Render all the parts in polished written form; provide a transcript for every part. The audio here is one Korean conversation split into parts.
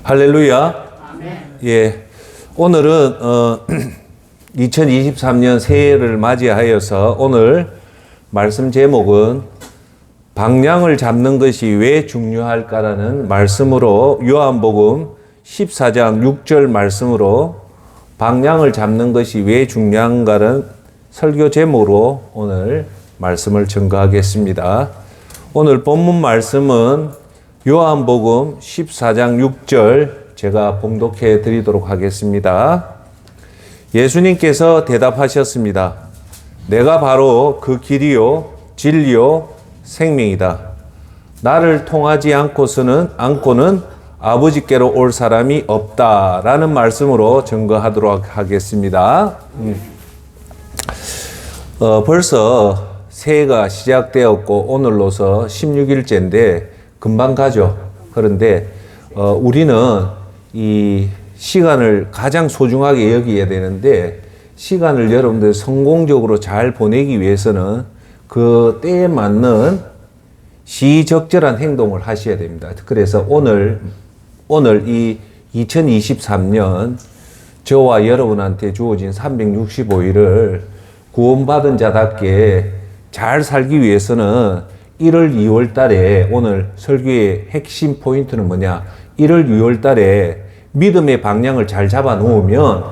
할렐루야. 예. 오늘은 2023년 새해를 맞이하여서 오늘 말씀 제목은 방향을 잡는 것이 왜 중요할까라는 말씀으로 요한복음 14장 6절 말씀으로 방향을 잡는 것이 왜 중요한가는 설교 제목으로 오늘 말씀을 증거하겠습니다. 오늘 본문 말씀은 요한복음 14장 6절 제가 봉독해 드리도록 하겠습니다. 예수님께서 대답하셨습니다. 내가 바로 그 길이요 진리요 생명이다. 나를 통하지 않고는 아버지께로 올 사람이 없다라는 말씀으로 증거하도록 하겠습니다. 벌써 새해가 시작되었고 오늘로서 16일째인데 금방 가죠. 그런데 우리는 이 시간을 가장 소중하게 여겨야 되는데 시간을 여러분들 성공적으로 잘 보내기 위해서는 그 때에 맞는 시적절한 행동을 하셔야 됩니다. 그래서 오늘 이 2023년 저와 여러분한테 주어진 365일을 구원받은 자답게 잘 살기 위해서는 1월, 2월 달에 오늘 설교의 핵심 포인트는 뭐냐? 1월, 2월 달에 믿음의 방향을 잘 잡아 놓으면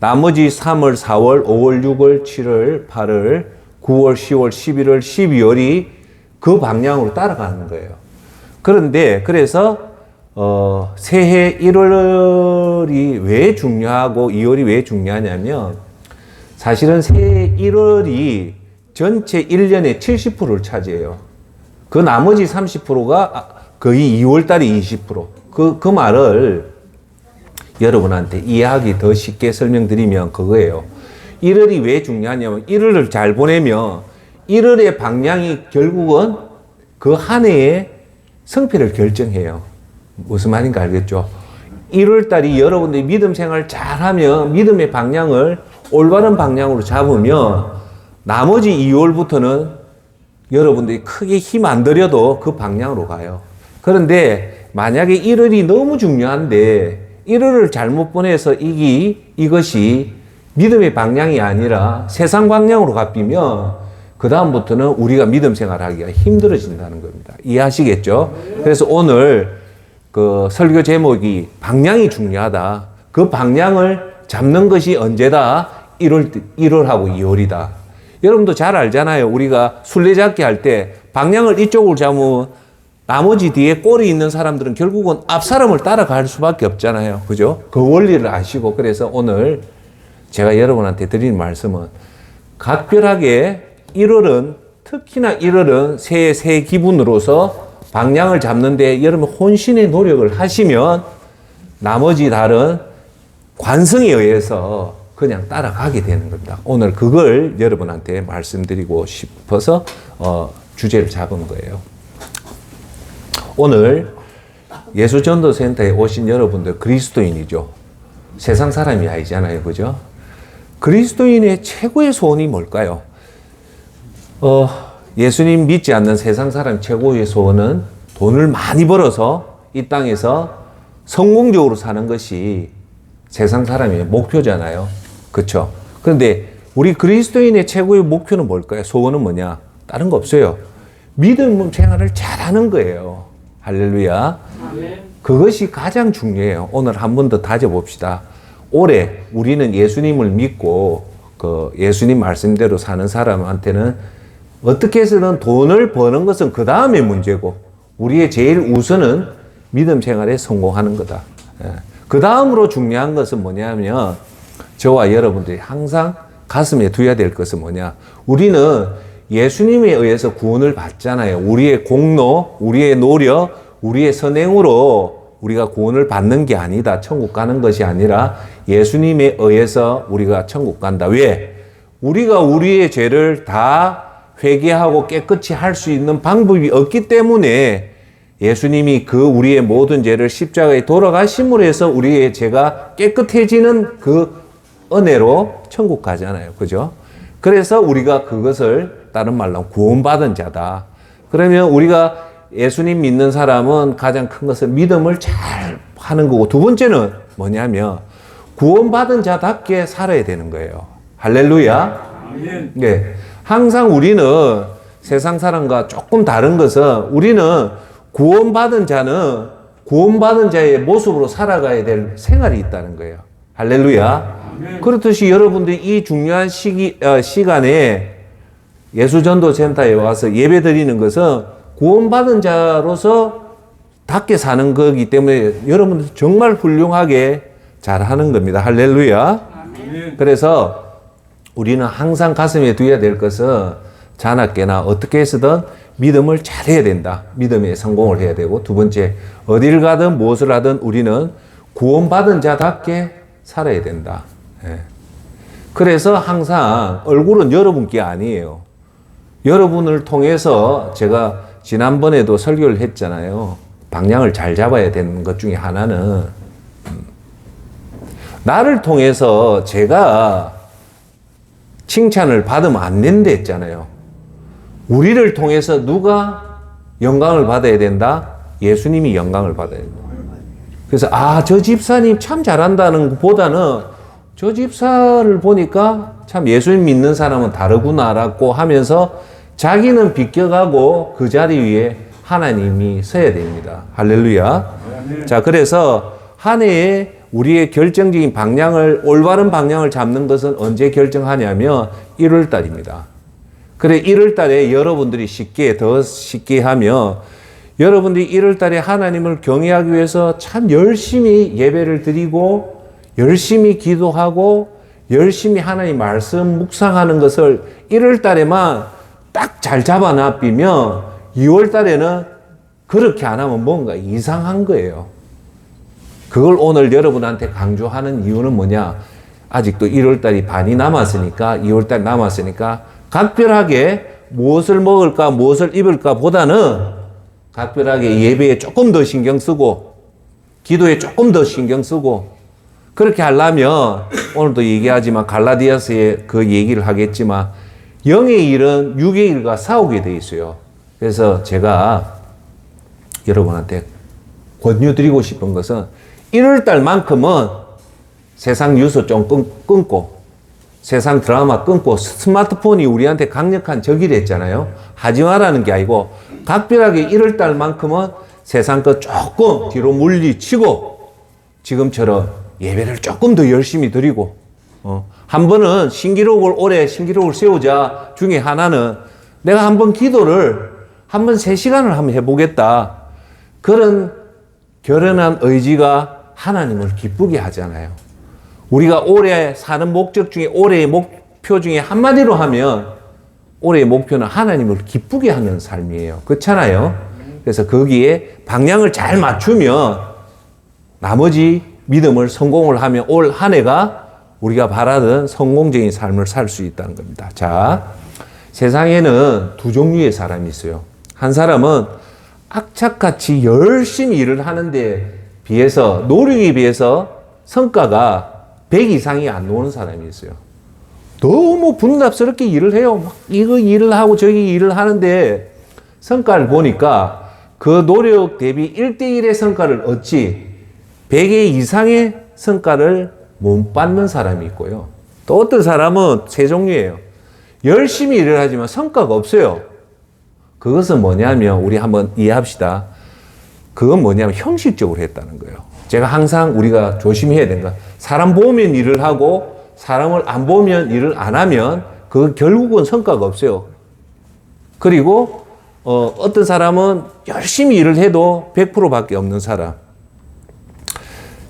나머지 3월, 4월, 5월, 6월, 7월, 8월, 9월, 10월, 11월, 12월이 그 방향으로 따라가는 거예요. 그런데 그래서 새해 1월이 왜 중요하고 2월이 왜 중요하냐면 사실은 새해 1월이 전체 1년의 70%를 차지해요. 그 나머지 30%가 거의 2월달이 20%. 그 말을 여러분한테 이해하기 더 쉽게 설명드리면 그거예요. 1월이 왜 중요하냐면 1월을 잘 보내면 1월의 방향이 결국은 그 한 해의 성패를 결정해요. 무슨 말인가 알겠죠? 1월달이 여러분들이 믿음 생활 잘하면 믿음의 방향을 올바른 방향으로 잡으면 나머지 2월부터는 여러분들이 크게 힘 안 들여도 그 방향으로 가요. 그런데 만약에 1월이 너무 중요한데 1월을 잘못 보내서 이것이 믿음의 방향이 아니라 세상 방향으로 갚이면 그 다음부터는 우리가 믿음 생활하기가 힘들어진다는 겁니다. 이해하시겠죠? 그래서 오늘 그 설교 제목이 방향이 중요하다. 그 방향을 잡는 것이 언제다? 1월하고 2월이다. 여러분도 잘 알잖아요. 우리가 술래잡기 할 때 방향을 이쪽으로 잡으면 나머지 뒤에 꼴이 있는 사람들은 결국은 앞 사람을 따라갈 수밖에 없잖아요. 그죠? 그 원리를 아시고 그래서 오늘 제가 여러분한테 드리는 말씀은 각별하게 1월은 특히나 1월은 새 기분으로서 방향을 잡는데 여러분 혼신의 노력을 하시면 나머지 달은 관성에 의해서 그냥 따라가게 되는 겁니다. 오늘 그걸 여러분한테 말씀드리고 싶어서 주제를 잡은 거예요. 오늘 예수전도센터에 오신 여러분들 그리스도인이죠. 세상 사람이 아니잖아요. 그죠? 그리스도인의 최고의 소원이 뭘까요? 예수님 믿지 않는 세상 사람 최고의 소원은 돈을 많이 벌어서 이 땅에서 성공적으로 사는 것이 세상 사람의 목표잖아요. 그렇죠? 그런데 우리 그리스도인의 최고의 목표는 뭘까요? 소원은 뭐냐? 다른 거 없어요. 믿음 생활을 잘하는 거예요. 할렐루야. 그것이 가장 중요해요. 오늘 한 번 더 다져봅시다. 올해 우리는 예수님을 믿고 그 예수님 말씀대로 사는 사람한테는 어떻게 해서든 돈을 버는 것은 그 다음의 문제고 우리의 제일 우선은 믿음 생활에 성공하는 거다. 그 다음으로 중요한 것은 뭐냐면 저와 여러분들이 항상 가슴에 두어야 될 것은 뭐냐. 우리는 예수님에 의해서 구원을 받잖아요. 우리의 공로, 우리의 노력, 우리의 선행으로 우리가 구원을 받는 게 아니다. 천국 가는 것이 아니라 예수님에 의해서 우리가 천국 간다. 왜? 우리가 우리의 죄를 다 회개하고 깨끗이 할 수 있는 방법이 없기 때문에 예수님이 그 우리의 모든 죄를 십자가에 돌아가심으로 해서 우리의 죄가 깨끗해지는 그 은혜로 천국 가잖아요. 그죠? 그래서 우리가 그것을 다른 말로 구원받은 자다. 그러면 우리가 예수님 믿는 사람은 가장 큰 것은 믿음을 잘 하는 거고, 두 번째는 뭐냐면 구원받은 자답게 살아야 되는 거예요. 할렐루야. 네. 항상 우리는 세상 사람과 조금 다른 것은 우리는 구원받은 자는 구원받은 자의 모습으로 살아가야 될 생활이 있다는 거예요. 할렐루야. 그렇듯이 여러분들이 이 중요한 시간에 예수전도센터에 와서 예배 드리는 것은 구원받은 자로서 답게 사는 거기 때문에 여러분들 정말 훌륭하게 잘하는 겁니다. 할렐루야. 그래서 우리는 항상 가슴에 두어야 될 것은 자나깨나 어떻게 해서든 믿음을 잘해야 된다. 믿음에 성공을 해야 되고, 두 번째, 어딜 가든 무엇을 하든 우리는 구원받은 자답게 살아야 된다. 예. 그래서 항상 얼굴은 여러분께 아니에요. 여러분을 통해서 제가 지난번에도 설교를 했잖아요. 방향을 잘 잡아야 되는 것 중에 하나는 나를 통해서 제가 칭찬을 받으면 안 된다 했잖아요. 우리를 통해서 누가 영광을 받아야 된다? 예수님이 영광을 받아야 된다. 그래서 저 집사님 참 잘한다는 것보다는 저 집사를 보니까 참 예수님 믿는 사람은 다르구나라고 하면서 자기는 비껴가고 그 자리 위에 하나님이 서야 됩니다. 할렐루야. 자, 그래서 한 해에 우리의 결정적인 방향을, 올바른 방향을 잡는 것은 언제 결정하냐면 1월 달입니다. 그래, 1월 달에 여러분들이 더 쉽게 하면 여러분들이 1월 달에 하나님을 경외하기 위해서 참 열심히 예배를 드리고 열심히 기도하고 열심히 하나님 말씀 묵상하는 것을 1월 달에만 딱 잘 잡아놔비면 2월 달에는 그렇게 안 하면 뭔가 이상한 거예요. 그걸 오늘 여러분한테 강조하는 이유는 뭐냐? 아직도 1월 달이 반이 남았으니까, 2월 달 남았으니까 각별하게 무엇을 먹을까, 무엇을 입을까 보다는 각별하게 예배에 조금 더 신경 쓰고 기도에 조금 더 신경 쓰고, 그렇게 하려면 오늘도 얘기하지만 갈라디아서에 그 얘기를 하겠지만 영의 일은 육의 일과 싸우게 돼 있어요. 그래서 제가 여러분한테 권유드리고 싶은 것은 1월 달만큼은 세상 뉴스 좀 끊고 세상 드라마 끊고, 스마트폰이 우리한테 강력한 적이 됐잖아요. 하지 말라는 게 아니고 각별하게 1월 달만큼은 세상 거 조금 뒤로 물리치고 지금처럼 예배를 조금 더 열심히 드리고, 한 번은 올해 신기록을 세우자 중에 하나는 내가 한번 기도를 한번 3시간을 한번 해보겠다. 그런 결연한 의지가 하나님을 기쁘게 하잖아요. 우리가 올해 사는 목적 중에, 올해의 목표 중에 한마디로 하면 올해의 목표는 하나님을 기쁘게 하는 삶이에요. 그렇잖아요. 그래서 거기에 방향을 잘 맞추면 나머지 믿음을 성공을 하면 올 한 해가 우리가 바라던 성공적인 삶을 살 수 있다는 겁니다. 자, 세상에는 두 종류의 사람이 있어요. 한 사람은 악착같이 열심히 일을 하는데 비해서, 노력에 비해서 성과가 100 이상이 안 나오는 사람이 있어요. 너무 분답스럽게 일을 해요. 막 이거 일을 하고 저기 일을 하는데 성과를 보니까 그 노력 대비 1대1의 성과를 얻지 100의 이상의 성과를 못 받는 사람이 있고요. 또 어떤 사람은 세 종류예요. 열심히 일을 하지만 성과가 없어요. 그것은 뭐냐면 우리 한번 이해합시다. 그건 뭐냐면 형식적으로 했다는 거예요. 제가 항상 우리가 조심해야 되는 건, 사람 보면 일을 하고 사람을 안 보면 일을 안 하면 그 결국은 성과가 없어요. 그리고 어떤 사람은 열심히 일을 해도 100%밖에 없는 사람.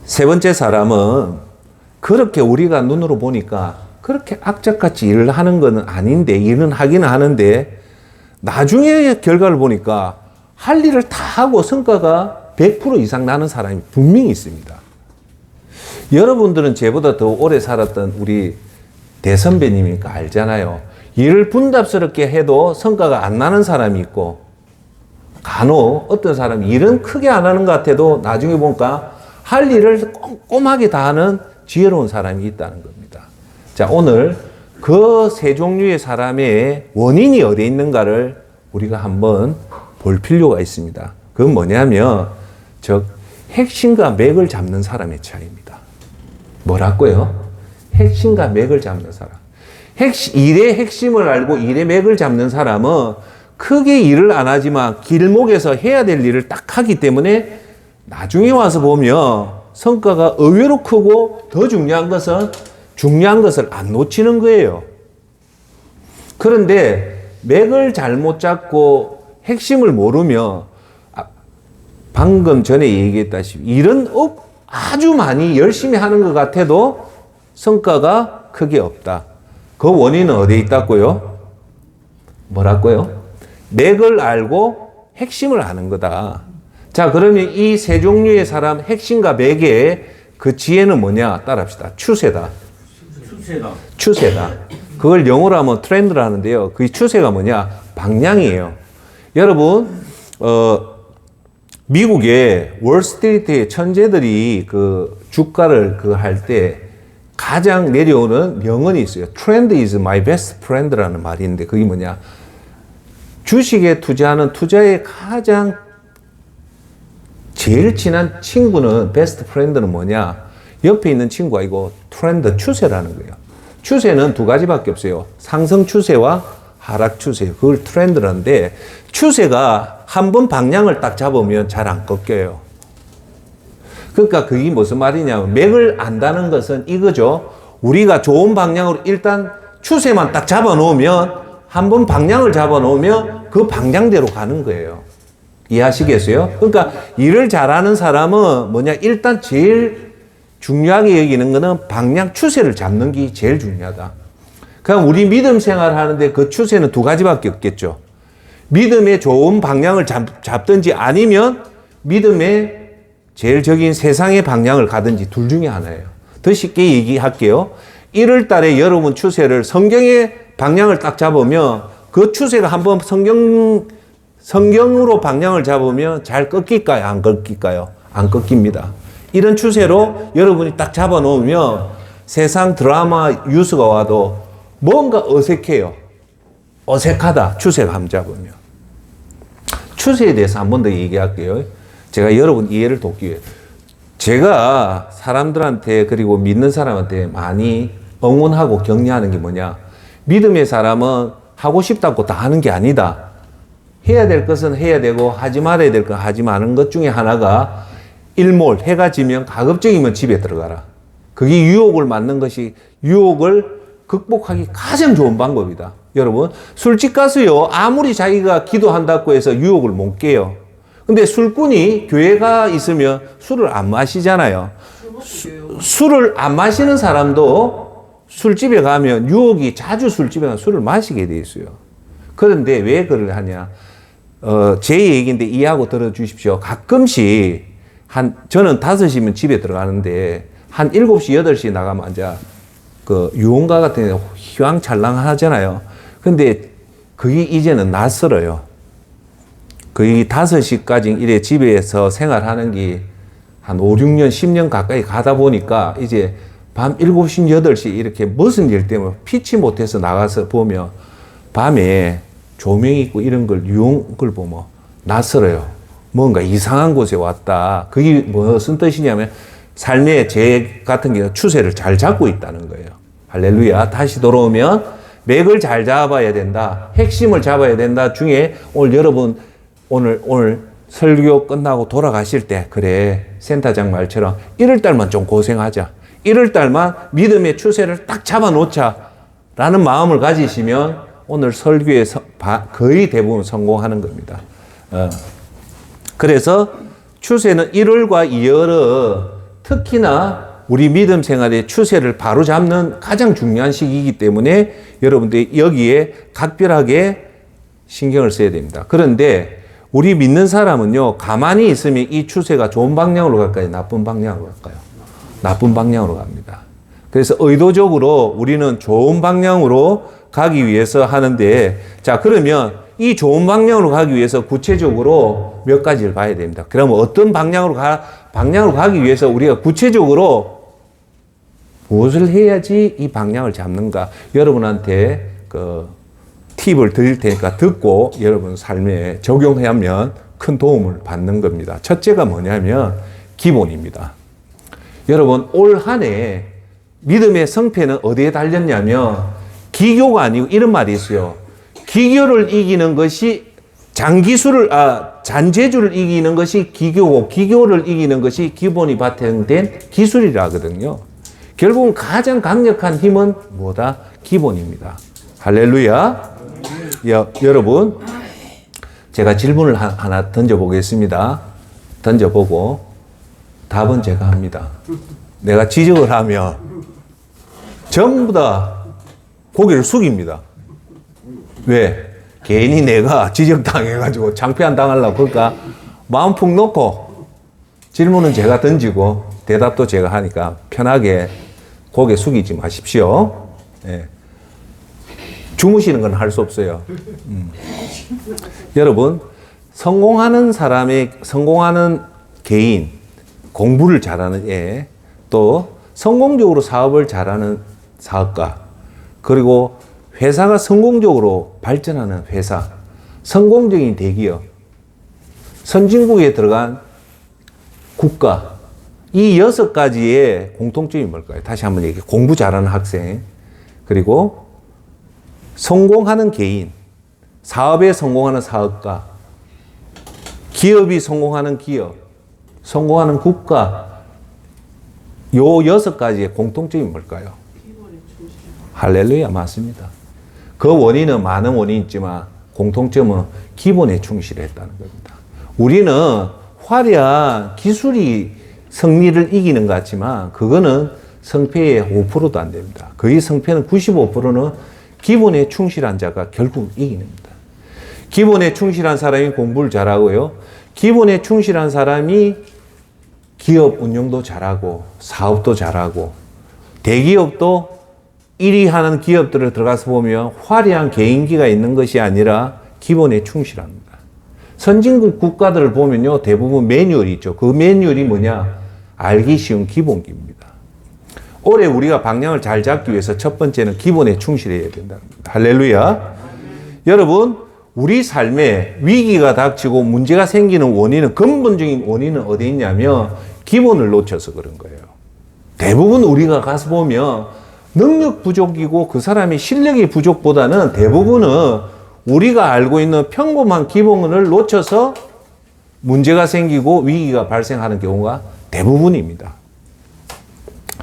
세 번째 사람은 그렇게 우리가 눈으로 보니까 그렇게 악착같이 일을 하는 건 아닌데, 일은 하기는 하는데 나중에 결과를 보니까 할 일을 다 하고 성과가 100% 이상 나는 사람이 분명히 있습니다. 여러분들은 저보다 더 오래 살았던 우리 대선배님이니까 알잖아요. 일을 분답스럽게 해도 성과가 안 나는 사람이 있고, 간혹 어떤 사람이 일은 크게 안 하는 것 같아도 나중에 보니까 할 일을 꼼꼼하게 다 하는 지혜로운 사람이 있다는 겁니다. 자, 오늘 그 세 종류의 사람의 원인이 어디에 있는가를 우리가 한번 볼 필요가 있습니다. 그건 뭐냐면, 즉 핵심과 맥을 잡는 사람의 차이입니다. 뭐라고요? 핵심과 맥을 잡는 사람. 일의 핵심을 알고 일의 맥을 잡는 사람은 크게 일을 안 하지만 길목에서 해야 될 일을 딱 하기 때문에 나중에 와서 보면 성과가 의외로 크고 더 중요한 것을 안 놓치는 거예요. 그런데 맥을 잘못 잡고 핵심을 모르면 방금 전에 얘기했다시피 일은 아주 많이 열심히 하는 것 같아도 성과가 크게 없다. 그 원인은 어디에 있다고요? 뭐라고요? 맥을 알고 핵심을 아는 거다. 자, 그러면 이 세 종류의 사람 핵심과 맥의 그 지혜는 뭐냐? 따라합시다. 추세다. 추세다. 그걸 영어로 하면 트렌드를 하는데요. 그 추세가 뭐냐? 방향이에요. 여러분, 미국의 월스트리트의 천재들이 그 주가를 할 때 가장 내려오는 명언이 있어요. Trend is my best friend라는 말이 있는데 그게 뭐냐? 주식에 투자하는 투자의 가장 제일 친한 친구는 베스트 프렌드는 뭐냐? 옆에 있는 친구가 이거 트렌드 추세라는 거예요. 추세는 두 가지밖에 없어요. 상승 추세와 하락 추세. 그걸 트렌드라는데 추세가 한 번 방향을 딱 잡으면 잘 안 꺾여요. 그러니까 그게 무슨 말이냐면 맥을 안다는 것은 이거죠. 우리가 좋은 방향으로 일단 추세만 딱 잡아 놓으면 한 번 방향을 잡아 놓으면 그 방향대로 가는 거예요. 이해하시겠어요? 그러니까 일을 잘하는 사람은 뭐냐? 일단 제일 중요하게 여기는 거는 방향 추세를 잡는 게 제일 중요하다. 그럼 우리 믿음 생활 하는데 그 추세는 두 가지밖에 없겠죠. 믿음의 좋은 방향을 잡든지 아니면 믿음의 제일 적인 세상의 방향을 가든지 둘 중에 하나예요. 더 쉽게 얘기할게요. 1월 달에 여러분 추세를 성경의 방향을 딱 잡으면 그 추세가 한번 성경으로 방향을 잡으면 잘 꺾일까요? 안 꺾일까요? 안 꺾입니다. 이런 추세로 여러분이 딱 잡아 놓으면 세상 드라마 뉴스가 와도 뭔가 어색해요. 어색하다. 추세가 한번 잡으면. 추세에 대해서 한 번 더 얘기할게요. 제가 여러분 이해를 돕기 위해. 제가 사람들한테 그리고 믿는 사람한테 많이 응원하고 격려하는 게 뭐냐. 믿음의 사람은 하고 싶다고 다 하는 게 아니다. 해야 될 것은 해야 되고 하지 말아야 될 건 하지 마는 것 중에 하나가 일몰, 해가 지면 가급적이면 집에 들어가라. 그게 유혹을 맞는 것이 유혹을 극복하기 가장 좋은 방법이다. 여러분, 술집 가서요, 아무리 자기가 기도한다고 해서 유혹을 못 깨요. 근데 술꾼이 교회가 있으면 술을 안 마시잖아요. 술을 안 마시는 사람도 술집에 가면 유혹이 자주 술집에 가면 술을 마시게 돼 있어요. 그런데 왜 그걸 하냐? 제 얘기인데 이해하고 들어주십시오. 가끔씩 저는 5시면 집에 들어가는데 한 7시, 8시 나가면 이제 그 유흥가 같은 데 휘황찬란하잖아요. 근데 그게 이제는 낯설어요. 거의 5시까지 이래 집에서 생활하는 게 한 5, 6년, 10년 가까이 가다 보니까 이제 밤 7시, 8시 이렇게 무슨 일 때문에 피치 못해서 나가서 보면 밤에 조명이 있고 이런 걸 유흥을 보면 낯설어요. 뭔가 이상한 곳에 왔다. 그게 무슨 뜻이냐면 삶의 제 같은 경우 추세를 잘 잡고 있다는 거예요. 할렐루야. 다시 돌아오면 맥을 잘 잡아야 된다. 핵심을 잡아야 된다 중에 오늘 여러분 오늘 설교 끝나고 돌아가실 때 그래 센터장 말처럼 1월달만 좀 고생하자. 1월달만 믿음의 추세를 딱 잡아놓자 라는 마음을 가지시면 오늘 설교에 거의 대부분 성공하는 겁니다. 그래서 추세는 1월과 2월은 특히나 우리 믿음 생활의 추세를 바로 잡는 가장 중요한 시기이기 때문에 여러분들이 여기에 각별하게 신경을 써야 됩니다. 그런데 우리 믿는 사람은요, 가만히 있으면 이 추세가 좋은 방향으로 갈까요? 나쁜 방향으로 갈까요? 나쁜 방향으로 갑니다. 그래서 의도적으로 우리는 좋은 방향으로 가기 위해서 하는데, 자, 그러면 이 좋은 방향으로 가기 위해서 구체적으로 몇 가지를 봐야 됩니다. 그러면 어떤 방향으로 가기 위해서 우리가 구체적으로 무엇을 해야지 이 방향을 잡는가? 여러분한테 팁을 드릴 테니까 듣고 여러분 삶에 적용하면 큰 도움을 받는 겁니다. 첫째가 뭐냐면 기본입니다. 여러분, 올 한 해 믿음의 성패는 어디에 달렸냐면 기교가 아니고 이런 말이 있어요. 기교를 이기는 것이 잔재주를 이기는 것이 기교고 기교를 이기는 것이 기본이 바탕된 기술이라 하거든요. 결국은 가장 강력한 힘은 뭐다? 기본입니다. 할렐루야. 여러분, 제가 질문을 하나 던져보겠습니다. 던져보고 답은 제가 합니다. 내가 지적을 하면 전부 다 고개를 숙입니다. 왜? 괜히 내가 지적당해가지고 창피한 당하려고 그럴까? 마음 푹 놓고 질문은 제가 던지고 대답도 제가 하니까 편하게 고개 숙이지 마십시오. 예. 주무시는 건 할 수 없어요. 여러분, 성공하는 개인, 공부를 잘하는 애, 또 성공적으로 사업을 잘하는 사업가, 그리고 회사가 성공적으로 발전하는 회사, 성공적인 대기업, 선진국에 들어간 국가, 이 6가지의 공통점이 뭘까요? 다시 한번 얘기해. 공부 잘하는 학생, 그리고 성공하는 개인, 사업에 성공하는 사업가, 기업이 성공하는 기업, 성공하는 국가, 요 6가지의 공통점이 뭘까요? 할렐루야, 맞습니다. 그 원인은 많은 원인이 있지만 공통점은 기본에 충실했다는 겁니다. 우리는 화려한 기술이 승리를 이기는 것 같지만 그거는 성패의 5%도 안 됩니다. 거의 성패는 95%는 기본에 충실한 자가 결국 이깁니다. 기본에 충실한 사람이 공부를 잘하고요. 기본에 충실한 사람이 기업 운영도 잘하고 사업도 잘하고 대기업도 1위 하는 기업들을 들어가서 보면 화려한 개인기가 있는 것이 아니라 기본에 충실합니다. 선진국 국가들을 보면요, 대부분 매뉴얼이 있죠. 그 매뉴얼이 뭐냐? 알기 쉬운 기본기입니다. 올해 우리가 방향을 잘 잡기 위해서 첫 번째는 기본에 충실해야 된다는 겁니다. 할렐루야. 여러분, 우리 삶에 위기가 닥치고 문제가 생기는 원인은, 근본적인 원인은 어디 있냐면 기본을 놓쳐서 그런 거예요. 대부분 우리가 가서 보면 능력 부족이고 그 사람이 실력이 부족보다는 대부분은 우리가 알고 있는 평범한 기본을 놓쳐서 문제가 생기고 위기가 발생하는 경우가 대부분입니다.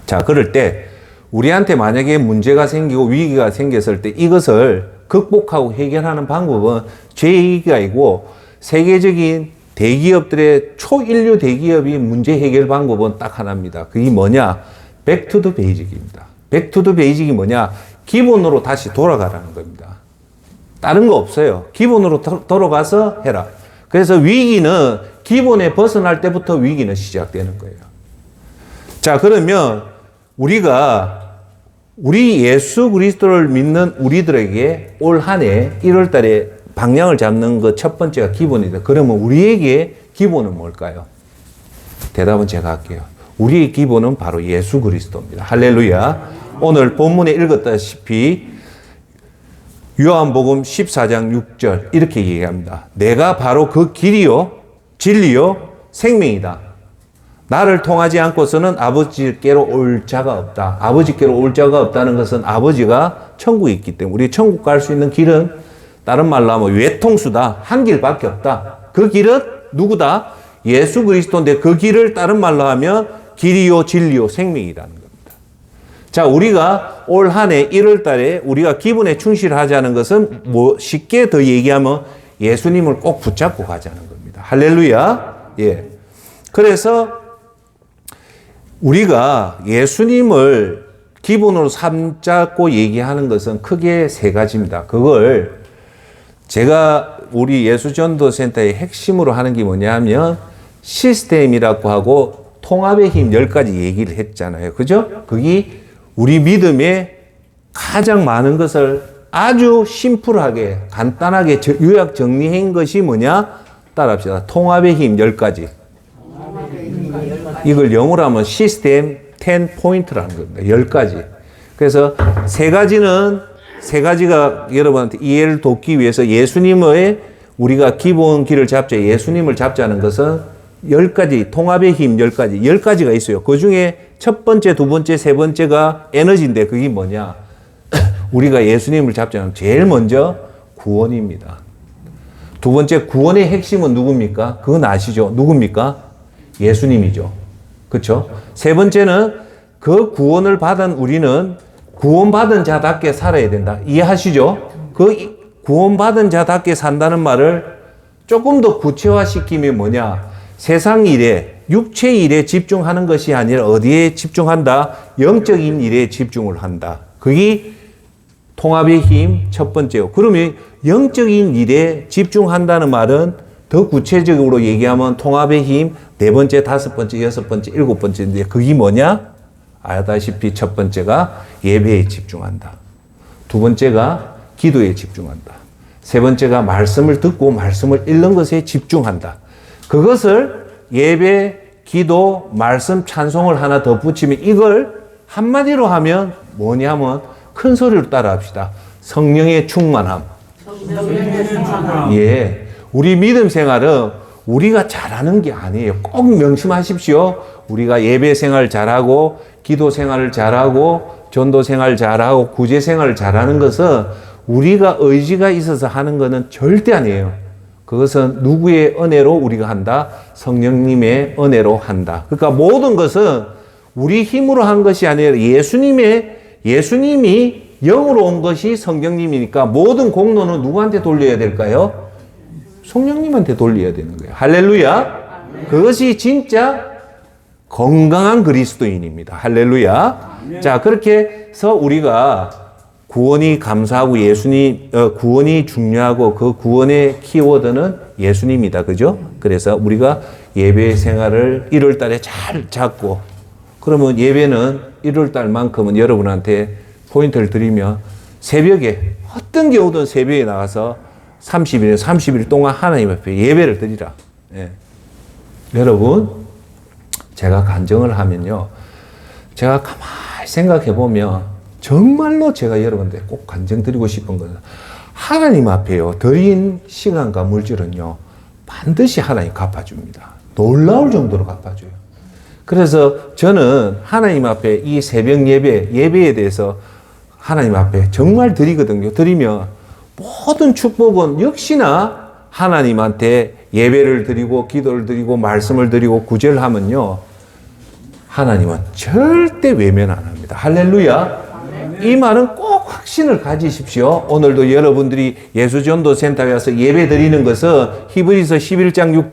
자, 그럴 때 우리한테 만약에 문제가 생기고 위기가 생겼을 때 이것을 극복하고 해결하는 방법은 제 얘기가 아니고 세계적인 대기업들의 초인류 대기업이 문제 해결 방법은 딱 하나입니다. 그게 뭐냐? Back to the basic입니다. Back to the basic이 뭐냐? 기본으로 다시 돌아가라는 겁니다. 다른 거 없어요. 기본으로 돌아가서 해라. 그래서 위기는 기본에 벗어날 때부터 위기는 시작되는 거예요. 자, 그러면 우리 예수 그리스도를 믿는 우리들에게 올 한 해 1월 달에 방향을 잡는 것 첫 번째가 기본이다. 그러면 우리에게 기본은 뭘까요? 대답은 제가 할게요. 우리의 기본은 바로 예수 그리스도입니다. 할렐루야. 오늘 본문에 읽었다시피 요한복음 14장 6절 이렇게 얘기합니다. 내가 바로 그 길이요 진리요 생명이다. 나를 통하지 않고서는 아버지께로 올 자가 없다. 아버지께로 올 자가 없다는 것은 아버지가 천국에 있기 때문에 우리 천국 갈 수 있는 길은 다른 말로 하면 외통수다. 한 길밖에 없다. 그 길은 누구다? 예수 그리스도인데 그 길을 다른 말로 하면 길이요 진리요 생명이라는 겁니다. 자, 우리가 올 한 해 1월 달에 우리가 기본에 충실하자는 것은 쉽게 더 얘기하면 예수님을 꼭 붙잡고 가자는 겁니다. 할렐루야. 예. 그래서 우리가 예수님을 기본으로 삼잡고 얘기하는 것은 크게 3가지입니다. 그걸 제가 우리 예수전도센터의 핵심으로 하는 게 뭐냐면 시스템이라고 하고 통합의 힘 10가지 얘기를 했잖아요. 그죠? 그게 우리 믿음에 가장 많은 것을 아주 심플하게 간단하게 요약 정리한 것이 뭐냐? 따라합시다. 통합의 힘 10가지. 이걸 영어로 하면 시스템 10포인트라는 겁니다. 10가지. 그래서 3가지가 여러분한테 이해를 돕기 위해서 예수님의 우리가 기본 길을 잡자, 예수님을 잡자는 것은 10가지, 통합의 힘 10가지, 10가지가 있어요. 그 중에 첫 번째, 두 번째, 세 번째가 에너지인데 그게 뭐냐? 우리가 예수님을 잡자면 제일 먼저 구원입니다. 두 번째, 구원의 핵심은 누굽니까? 그건 아시죠? 누굽니까? 예수님이죠. 그렇죠? 세 번째는 그 구원을 받은 우리는 구원받은 자답게 살아야 된다. 이해하시죠? 그 구원받은 자답게 산다는 말을 조금 더 구체화시키면 뭐냐? 세상 일에, 육체 일에 집중하는 것이 아니라 어디에 집중한다? 영적인 일에 집중을 한다. 그게 통합의 힘 첫 번째요. 그러면 영적인 일에 집중한다는 말은 더 구체적으로 얘기하면 통합의 힘 네 번째, 다섯 번째, 여섯 번째, 일곱 번째인데 그게 뭐냐? 알다시피 첫 번째가 예배에 집중한다. 두 번째가 기도에 집중한다. 세 번째가 말씀을 듣고 말씀을 읽는 것에 집중한다. 그것을 예배, 기도, 말씀, 찬송을 하나 더 붙이면 이걸 한마디로 하면 뭐냐면 큰 소리로 따라 합시다. 성령의 충만함. 예. 우리 믿음 생활은 우리가 잘하는 게 아니에요. 꼭 명심하십시오. 우리가 예배 생활 잘하고, 기도 생활을 잘하고, 전도 생활 잘하고, 구제 생활을 잘하는 것은 우리가 의지가 있어서 하는 것은 절대 아니에요. 그것은 누구의 은혜로 우리가 한다? 성령님의 은혜로 한다. 그러니까 모든 것은 우리 힘으로 한 것이 아니라 예수님이 영으로 온 것이 성령님이니까 모든 공로는 누구한테 돌려야 될까요? 성령님한테 돌려야 되는 거예요. 할렐루야. 그것이 진짜 건강한 그리스도인입니다. 할렐루야. 자, 그렇게 해서 우리가 구원이 감사하고 구원이 중요하고 그 구원의 키워드는 예수님이다. 그죠? 그래서 우리가 예배 생활을 1월 달에 잘 잡고 그러면 예배는 1월 달만큼은 여러분한테 포인트를 드리면 새벽에 어떤 경우든 새벽에 나가서 30일 동안 하나님 앞에 예배를 드리라. 예. 여러분, 제가 간증을 하면요. 제가 가만히 생각해 보면 정말로 제가 여러분들 꼭 간증 드리고 싶은 것은 하나님 앞에요. 드린 시간과 물질은요. 반드시 하나님 갚아줍니다. 놀라울 정도로 갚아줘요. 그래서 저는 하나님 앞에 이 새벽 예배에 대해서 하나님 앞에 정말 드리거든요. 드리면 모든 축복은 역시나 하나님한테 예배를 드리고 기도를 드리고 말씀을 드리고 구제를 하면요. 하나님은 절대 외면 안 합니다. 할렐루야. 이 말은 꼭 확신을 가지십시오. 오늘도 여러분들이 예수전도센터에 와서 예배 드리는 것은 히브리서 11장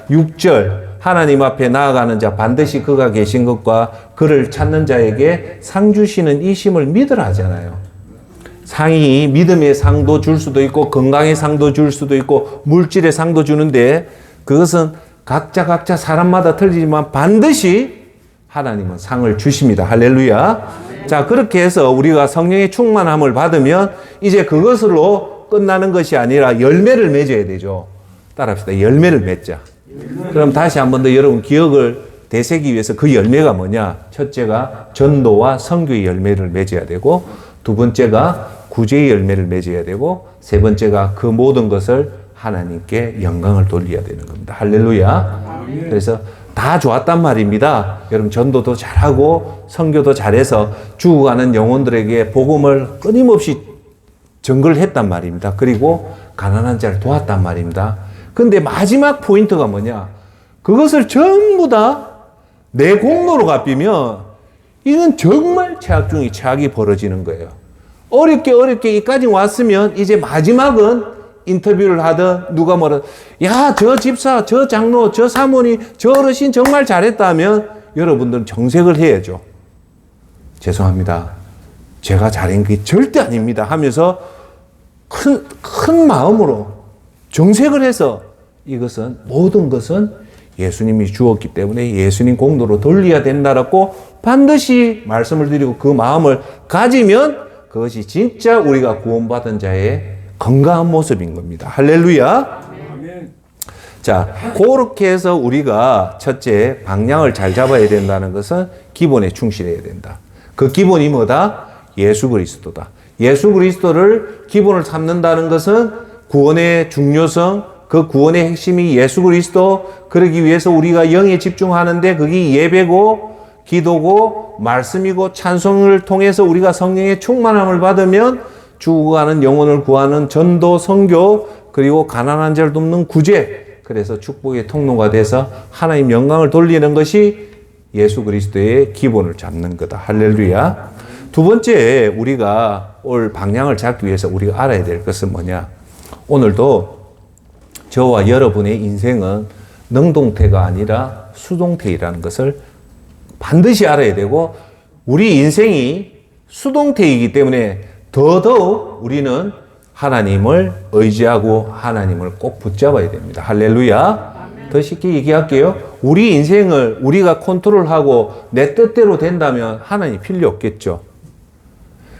6절 하나님 앞에 나아가는 자 반드시 그가 계신 것과 그를 찾는 자에게 상 주시는 이심을 믿으라 하잖아요. 상이 믿음의 상도 줄 수도 있고 건강의 상도 줄 수도 있고 물질의 상도 주는데 그것은 각자 사람마다 틀리지만 반드시 하나님은 상을 주십니다. 할렐루야. 자, 그렇게 해서 우리가 성령의 충만함을 받으면 이제 그것으로 끝나는 것이 아니라 열매를 맺어야 되죠. 따라합시다. 열매를 맺자. 그럼 다시 한 번 더 여러분 기억을 되새기 위해서 그 열매가 뭐냐? 첫째가 전도와 선교의 열매를 맺어야 되고 두 번째가 구제의 열매를 맺어야 되고 세 번째가 그 모든 것을 하나님께 영광을 돌려야 되는 겁니다. 할렐루야. 그래서 다 좋았단 말입니다. 여러분 전도도 잘하고 선교도 잘해서 죽어가는 영혼들에게 복음을 끊임없이 전거를 했단 말입니다. 그리고 가난한 자를 도왔단 말입니다. 근데 마지막 포인트가 뭐냐? 그것을 전부 다 내 공로로 갚이면 이건 정말 최악 중에 최악이 벌어지는 거예요. 어렵게 이까지 왔으면 이제 마지막은 인터뷰를 하든 누가 뭐라 야, 저 집사, 저 장로, 저 사모님, 저 어르신 정말 잘했다면 여러분들은 정색을 해야죠. 죄송합니다. 제가 잘한 게 절대 아닙니다 하면서 큰 마음으로 정색을 해서 이것은 모든 것은 예수님이 주었기 때문에 예수님 공로로 돌려야 된다라고 반드시 말씀을 드리고 그 마음을 가지면 그것이 진짜 우리가 구원받은 자의 건강한 모습인 겁니다. 할렐루야. 자, 그렇게 해서 우리가 첫째 방향을 잘 잡아야 된다는 것은 기본에 충실해야 된다. 그 기본이 뭐다? 예수 그리스도다. 예수 그리스도를 기본을 삼는다는 것은 구원의 중요성, 그 구원의 핵심이 예수 그리스도, 그러기 위해서 우리가 영에 집중하는데 그게 예배고 기도고 말씀이고 찬송을 통해서 우리가 성령의 충만함을 받으면 죽어가는 영혼을 구하는 전도, 선교, 그리고 가난한 자를 돕는 구제, 그래서 축복의 통로가 돼서 하나님 영광을 돌리는 것이 예수 그리스도의 기본을 잡는 거다. 할렐루야. 두 번째, 우리가 올 방향을 잡기 위해서 우리가 알아야 될 것은 뭐냐? 오늘도 저와 여러분의 인생은 능동태가 아니라 수동태이라는 것을 반드시 알아야 되고, 우리 인생이 수동태이기 때문에 더더욱 우리는 하나님을 의지하고 하나님을 꼭 붙잡아야 됩니다. 할렐루야. 더 쉽게 얘기할게요. 우리 인생을 우리가 컨트롤하고 내 뜻대로 된다면 하나님 필요 없겠죠.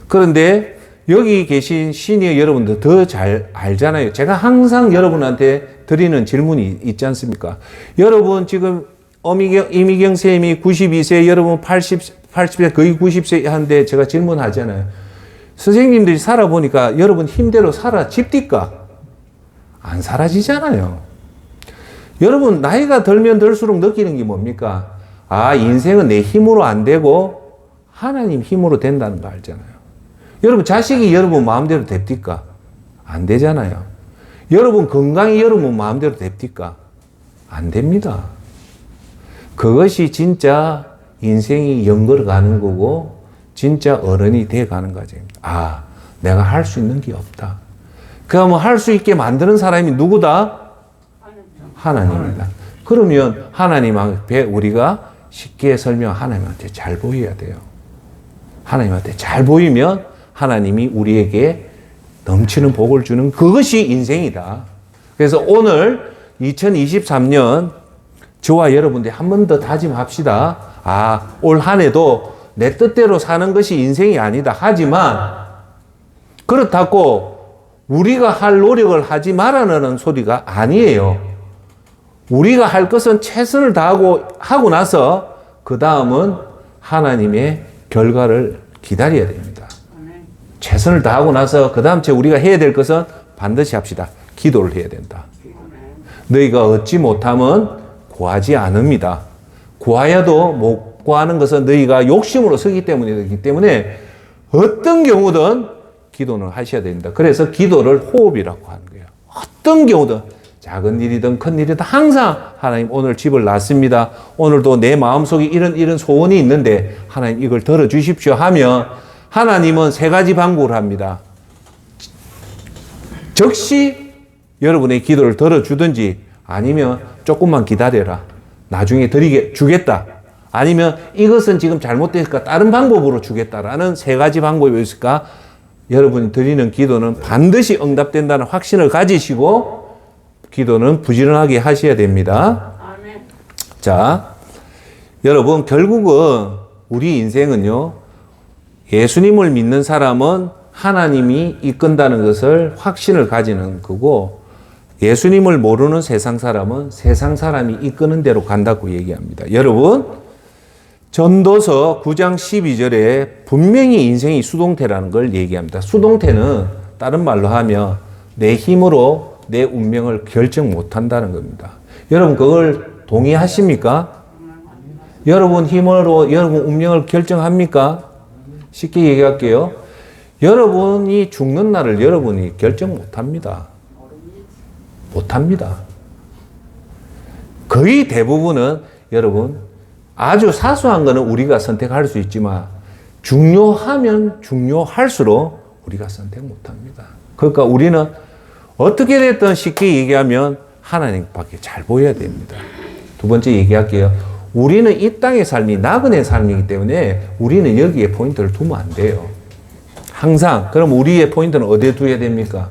그런데 여기 계신 시니어 여러분들 더 잘 알잖아요. 제가 항상 여러분한테 드리는 질문이 있지 않습니까? 여러분 지금 이미경 쌤이 92세, 여러분 80세, 거의 90세 한데 제가 질문하잖아요. 선생님들이 살아보니까 여러분 힘대로 사라집니까? 안 사라지잖아요. 여러분 나이가 들면 들수록 느끼는 게 뭡니까? 아, 인생은 내 힘으로 안 되고 하나님 힘으로 된다는 거 알잖아요. 여러분 자식이 여러분 마음대로 됩니까? 안 되잖아요. 여러분 건강이 여러분 마음대로 됩니까? 안 됩니다. 그것이 진짜 인생이 연걸어가는 거고 진짜 어른이 돼가는 과정입니다. 아, 내가 할 수 있는 게 없다. 그러면 할 수 있게 만드는 사람이 누구다? 하나님입니다. 그러면 하나님 앞에 우리가 쉽게 설명, 하나님한테 잘 보여야 돼요. 하나님한테 잘 보이면 하나님이 우리에게 넘치는 복을 주는 그것이 인생이다. 그래서 오늘 2023년 저와 여러분들 한 번 더 다짐합시다. 아, 올 한 해도 내 뜻대로 사는 것이 인생이 아니다. 하지만 그렇다고 우리가 할 노력을 하지 말라는 소리가 아니에요. 우리가 할 것은 최선을 하고 나서 그 다음은 하나님의 결과를 기다려야 됩니다. 최선을 다하고 나서 그 다음 우리가 해야 될 것은 반드시 합시다. 기도를 해야 된다. 너희가 얻지 못하면 구하지 않습니다. 구하여도 못 구하는 것은 너희가 욕심으로 서기 때문에 어떤 경우든 기도는 하셔야 됩니다. 그래서 기도를 호흡이라고 하는 거예요. 어떤 경우든 작은 일이든 큰 일이든 항상 하나님 오늘 집을 놨습니다. 오늘도 내 마음속에 이런 소원이 있는데 하나님 이걸 들어주십시오 하면 하나님은 세 가지 방법을 합니다. 즉시 여러분의 기도를 들어주든지 아니면 조금만 기다려라. 나중에 주겠다. 아니면 이것은 지금 잘못되니까 다른 방법으로 주겠다라는 세 가지 방법이 있을까? 여러분이 드리는 기도는 반드시 응답된다는 확신을 가지시고 기도는 부지런하게 하셔야 됩니다. 아멘. 자, 여러분 결국은 우리 인생은요, 예수님을 믿는 사람은 하나님이 이끈다는 것을 확신을 가지는 거고, 예수님을 모르는 세상 사람은 세상 사람이 이끄는 대로 간다고 얘기합니다. 여러분, 전도서 9장 12절에 분명히 인생이 수동태라는 걸 얘기합니다. 수동태는 다른 말로 하면 내 힘으로 내 운명을 결정 못한다는 겁니다. 여러분 그걸 동의하십니까? 여러분 힘으로 여러분 운명을 결정합니까? 쉽게 얘기할게요. 여러분이 죽는 날을 여러분이 결정 못합니다. 못합니다. 거의 대부분은 여러분 아주 사소한 거는 우리가 선택할 수 있지만 중요하면 중요할수록 우리가 선택 못합니다. 그러니까 우리는 어떻게 됐든 쉽게 얘기하면 하나님밖에 잘 보여야 됩니다. 두 번째 얘기할게요. 우리는 이 땅의 삶이 나그네 삶이기 때문에 우리는 여기에 포인트를 두면 안 돼요. 항상 그럼 우리의 포인트는 어디에 두어야 됩니까?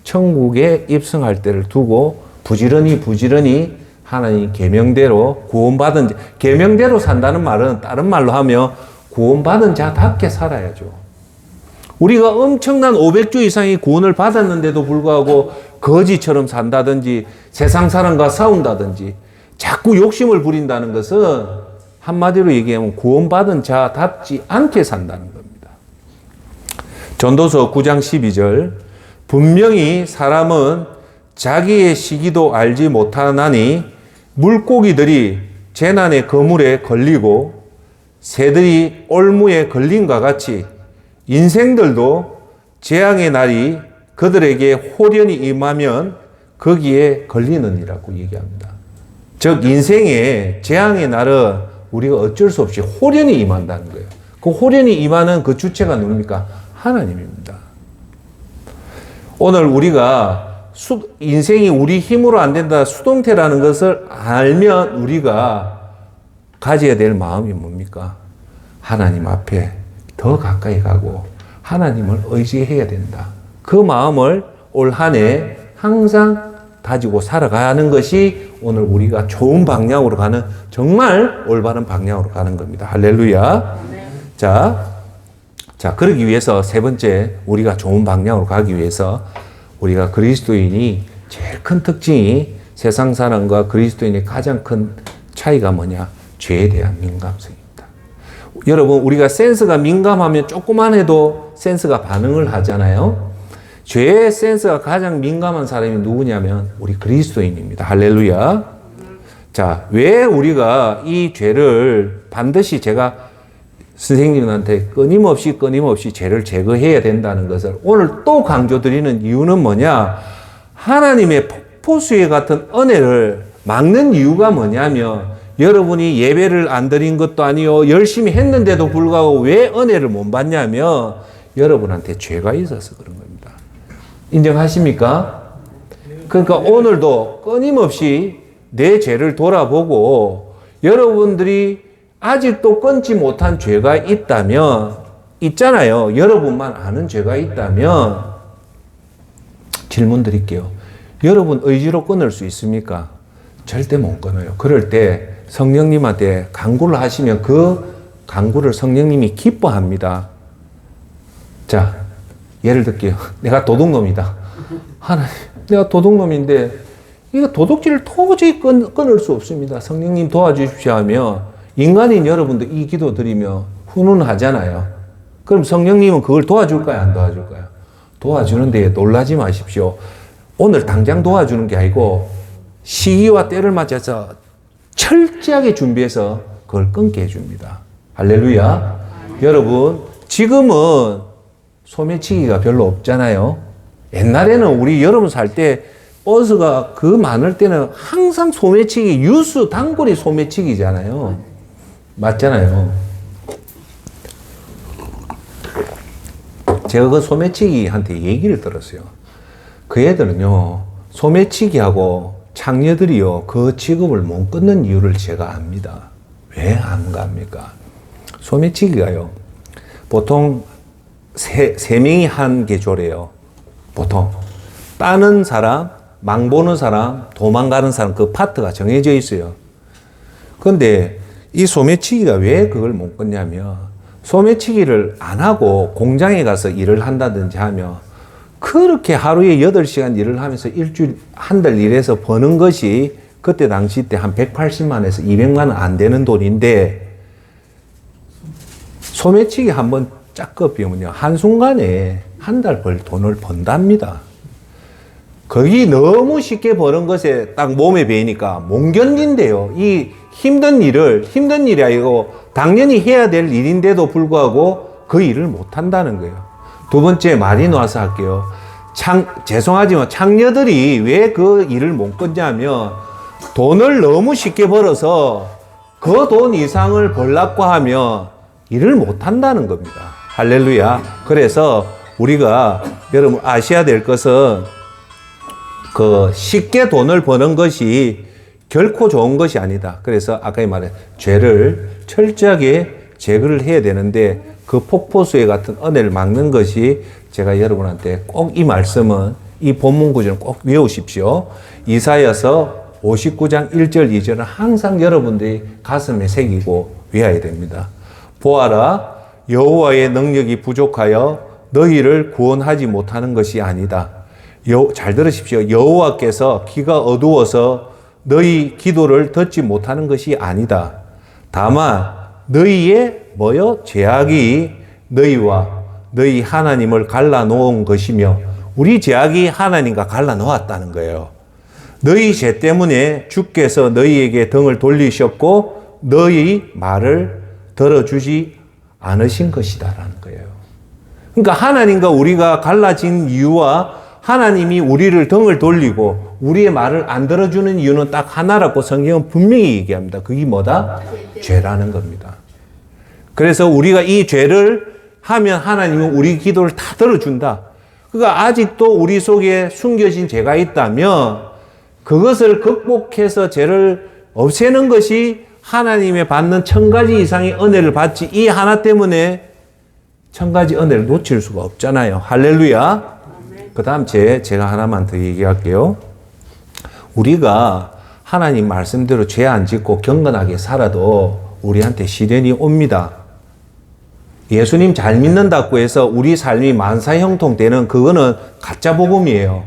천국에 입성할 때를 두고 부지런히 하나님 계명대로 구원받은 자, 계명대로 산다는 말은 다른 말로 하면 구원받은 자답게 살아야죠. 우리가 엄청난 500주 이상의 구원을 받았는데도 불구하고 거지처럼 산다든지 세상 사람과 싸운다든지 자꾸 욕심을 부린다는 것은 한마디로 얘기하면 구원받은 자답지 않게 산다는 겁니다. 전도서 9장 12절 분명히 사람은 자기의 시기도 알지 못하나니 물고기들이 재난의 거물에 걸리고 새들이 올무에 걸린과 같이 인생들도 재앙의 날이 그들에게 홀연히 임하면 거기에 걸리느니라고 얘기합니다. 즉 인생의 재앙의 날은 우리가 어쩔 수 없이 홀연히 임한다는 거예요. 그 홀연히 임하는 그 주체가 누굽니까? 하나님입니다. 오늘 우리가 인생이 우리 힘으로 안 된다, 수동태라는 것을 알면 우리가 가져야 될 마음이 뭡니까? 하나님 앞에 더 가까이 가고 하나님을 의지해야 된다. 그 마음을 올 한 해 항상 다지고 살아가는 것이 오늘 우리가 좋은 방향으로 가는, 정말 올바른 방향으로 가는 겁니다. 할렐루야. 네. 자, 그러기 위해서 세 번째, 우리가 좋은 방향으로 가기 위해서 우리가 그리스도인이 제일 큰 특징이, 세상 사람과 그리스도인의 가장 큰 차이가 뭐냐? 죄에 대한 민감성입니다. 여러분, 우리가 센스가 민감하면 조금만 해도 센스가 반응을 하잖아요. 죄의 센스가 가장 민감한 사람이 누구냐면 우리 그리스도인입니다. 할렐루야. 자, 왜 우리가 이 죄를 반드시, 제가 선생님한테 끊임없이 죄를 제거해야 된다는 것을 오늘 또 강조드리는 이유는 뭐냐? 하나님의 폭포수에 같은 은혜를 막는 이유가 뭐냐면, 여러분이 예배를 안 드린 것도 아니요, 열심히 했는데도 불구하고 왜 은혜를 못 받냐면 여러분한테 죄가 있어서 그런 겁니다. 인정하십니까? 그러니까 오늘도 끊임없이 내 죄를 돌아보고, 여러분들이 아직도 끊지 못한 죄가 있다면, 있잖아요. 여러분만 아는 죄가 있다면 질문 드릴게요. 여러분 의지로 끊을 수 있습니까? 절대 못 끊어요. 그럴 때 성령님한테 간구를 하시면 그 간구를 성령님이 기뻐합니다. 자, 예를 들게요. 내가 도둑놈이다. 하나님, 내가 도둑놈인데 이거 도둑질을 도저히 끊을 수 없습니다. 성령님 도와주십시오 하면 인간인 여러분도 이 기도 드리며 훈훈하잖아요. 그럼 성령님은 그걸 도와줄까요? 안 도와줄까요? 도와주는데 놀라지 마십시오. 오늘 당장 도와주는 게 아니고 시기와 때를 맞춰서 철저하게 준비해서 그걸 끊게 해줍니다. 할렐루야. 여러분, 지금은 소매치기가 별로 없잖아요. 옛날에는 우리 여러분 살 때 버스가 그 많을 때는 항상 소매치기, 유수, 단골이 소매치기잖아요. 맞잖아요. 제가 그 소매치기한테 얘기를 들었어요. 그 애들은요, 소매치기하고 창녀들이요, 그 직업을 못 끊는 이유를 제가 압니다. 왜 안 갑니까? 소매치기가요, 보통 세 명이 한 개조래요. 보통. 따는 사람, 망보는 사람, 도망가는 사람, 그 파트가 정해져 있어요. 그런데 이 소매치기가 왜 그걸 못 끊냐면, 소매치기를 안 하고 공장에 가서 일을 한다든지 하면 그렇게 하루에 8시간 일을 하면서 일주일, 한 달 일해서 버는 것이 그때 당시 때 한 180만에서 200만 원 안 되는 돈인데, 소매치기 한번 짝급이면요, 한순간에 한 달 벌 돈을 번답니다. 거기 너무 쉽게 버는 것에 딱 몸에 배이니까 못 견딘대요. 이 힘든 일이 아니고 당연히 해야 될 일인데도 불구하고 그 일을 못 한다는 거예요. 두 번째, 말이 놓아서 할게요. 죄송하지만 창녀들이 왜 그 일을 못 끊냐면, 돈을 너무 쉽게 벌어서 그 돈 이상을 벌라고 하면 일을 못 한다는 겁니다. 할렐루야. 그래서 우리가 여러분 아셔야 될 것은, 그 쉽게 돈을 버는 것이 결코 좋은 것이 아니다. 그래서 아까 말한 죄를 철저하게 제거를 해야 되는데, 그 폭포수에 같은 은혜를 막는 것이, 제가 여러분한테 꼭 이 말씀은, 이 본문 구절은 꼭 외우십시오. 이사야서 59장 1절 2절은 항상 여러분들이 가슴에 새기고 외워야 됩니다. 보아라, 여호와의 능력이 부족하여 너희를 구원하지 못하는 것이 아니다. 잘 들으십시오. 여호와께서 귀가 어두워서 너희 기도를 듣지 못하는 것이 아니다. 다만 너희의 죄악이 너희와 너희 하나님을 갈라놓은 것이며 우리 죄악이 하나님과 갈라 놓았다는 거예요. 너희 죄 때문에 주께서 너희에게 등을 돌리셨고 너희 말을 들어주지 않으신 것이다라는 거예요. 그러니까 하나님과 우리가 갈라진 이유와 하나님이 우리를 등을 돌리고 우리의 말을 안 들어주는 이유는 딱 하나라고 성경은 분명히 얘기합니다. 그게 뭐다? 죄라는 겁니다. 그래서 우리가 이 죄를 하면 하나님은 우리 기도를 다 들어준다. 그러니까 아직도 우리 속에 숨겨진 죄가 있다면 그것을 극복해서 죄를 없애는 것이 하나님의 받는 1000가지 이상의 은혜를 받지, 이 하나 때문에 1000가지 은혜를 놓칠 수가 없잖아요. 할렐루야. 그 다음 제가 하나만 더 얘기할게요. 우리가 하나님 말씀대로 죄 안 짓고 경건하게 살아도 우리한테 시련이 옵니다. 예수님 잘 믿는다고 해서 우리 삶이 만사형통되는 그거는 가짜 복음이에요.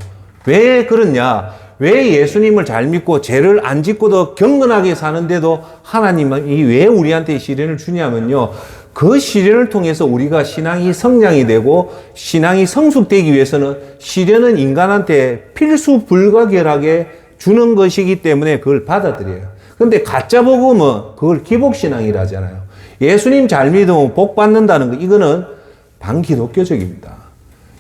왜 그러냐? 왜 예수님을 잘 믿고 죄를 안 짓고도 경건하게 사는데도 하나님이 왜 우리한테 시련을 주냐면요. 그 시련을 통해서 우리가 신앙이 성장이 되고 신앙이 성숙되기 위해서는 시련은 인간한테 필수 불가결하게 주는 것이기 때문에 그걸 받아들여요. 근데 가짜 복음은 그걸 기복신앙이라 하잖아요. 예수님 잘 믿으면 복 받는다는 거, 이거는 반기독교적입니다.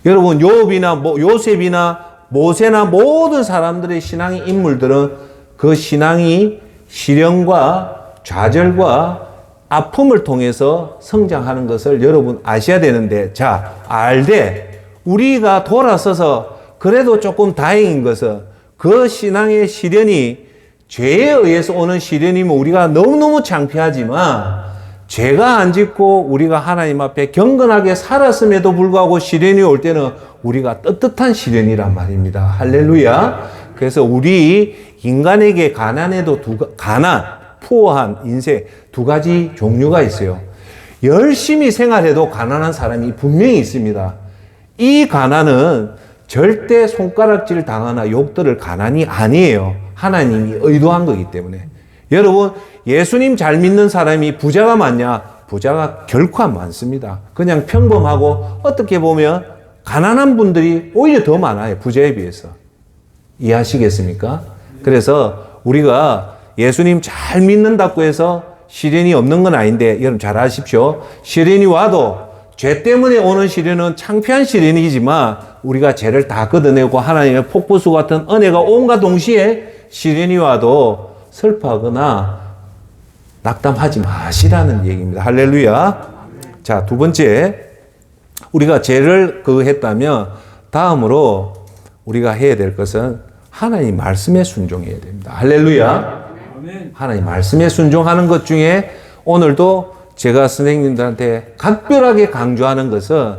여러분, 욥이나 요셉이나 모세나 모든 사람들의 신앙의 인물들은 그 신앙이 시련과 좌절과 아픔을 통해서 성장하는 것을 여러분 아셔야 되는데, 자, 알되 우리가 돌아서서 그래도 조금 다행인 것은 그 신앙의 시련이 죄에 의해서 오는 시련이면 우리가 너무너무 창피하지만 죄가 안 짓고 우리가 하나님 앞에 경건하게 살았음에도 불구하고 시련이 올 때는 우리가 떳떳한 시련이란 말입니다. 할렐루야. 그래서 우리 인간에게 가난에도 가난, 푸어한 인생 두 가지 종류가 있어요. 열심히 생활해도 가난한 사람이 분명히 있습니다. 이 가난은 절대 손가락질 당하나 욕들을 가난이 아니에요. 하나님이 의도한 거기 때문에. 여러분, 예수님 잘 믿는 사람이 부자가 많냐? 부자가 결코 안 많습니다. 그냥 평범하고 어떻게 보면 가난한 분들이 오히려 더 많아요. 부자에 비해서. 이해하시겠습니까? 그래서 우리가 예수님 잘 믿는다고 해서 시련이 없는 건 아닌데, 여러분 잘 아십시오. 시련이 와도 죄 때문에 오는 시련은 창피한 시련이지만 우리가 죄를 다 걷어내고 하나님의 폭포수 같은 은혜가 온과 동시에 시련이 와도 슬퍼하거나 낙담하지 마시라는 얘기입니다. 할렐루야. 자, 두 번째, 우리가 죄를 했다면 다음으로 우리가 해야 될 것은 하나님 말씀에 순종해야 됩니다. 할렐루야. 하나님 말씀에 순종하는 것 중에 오늘도 제가 선생님들한테 각별하게 강조하는 것은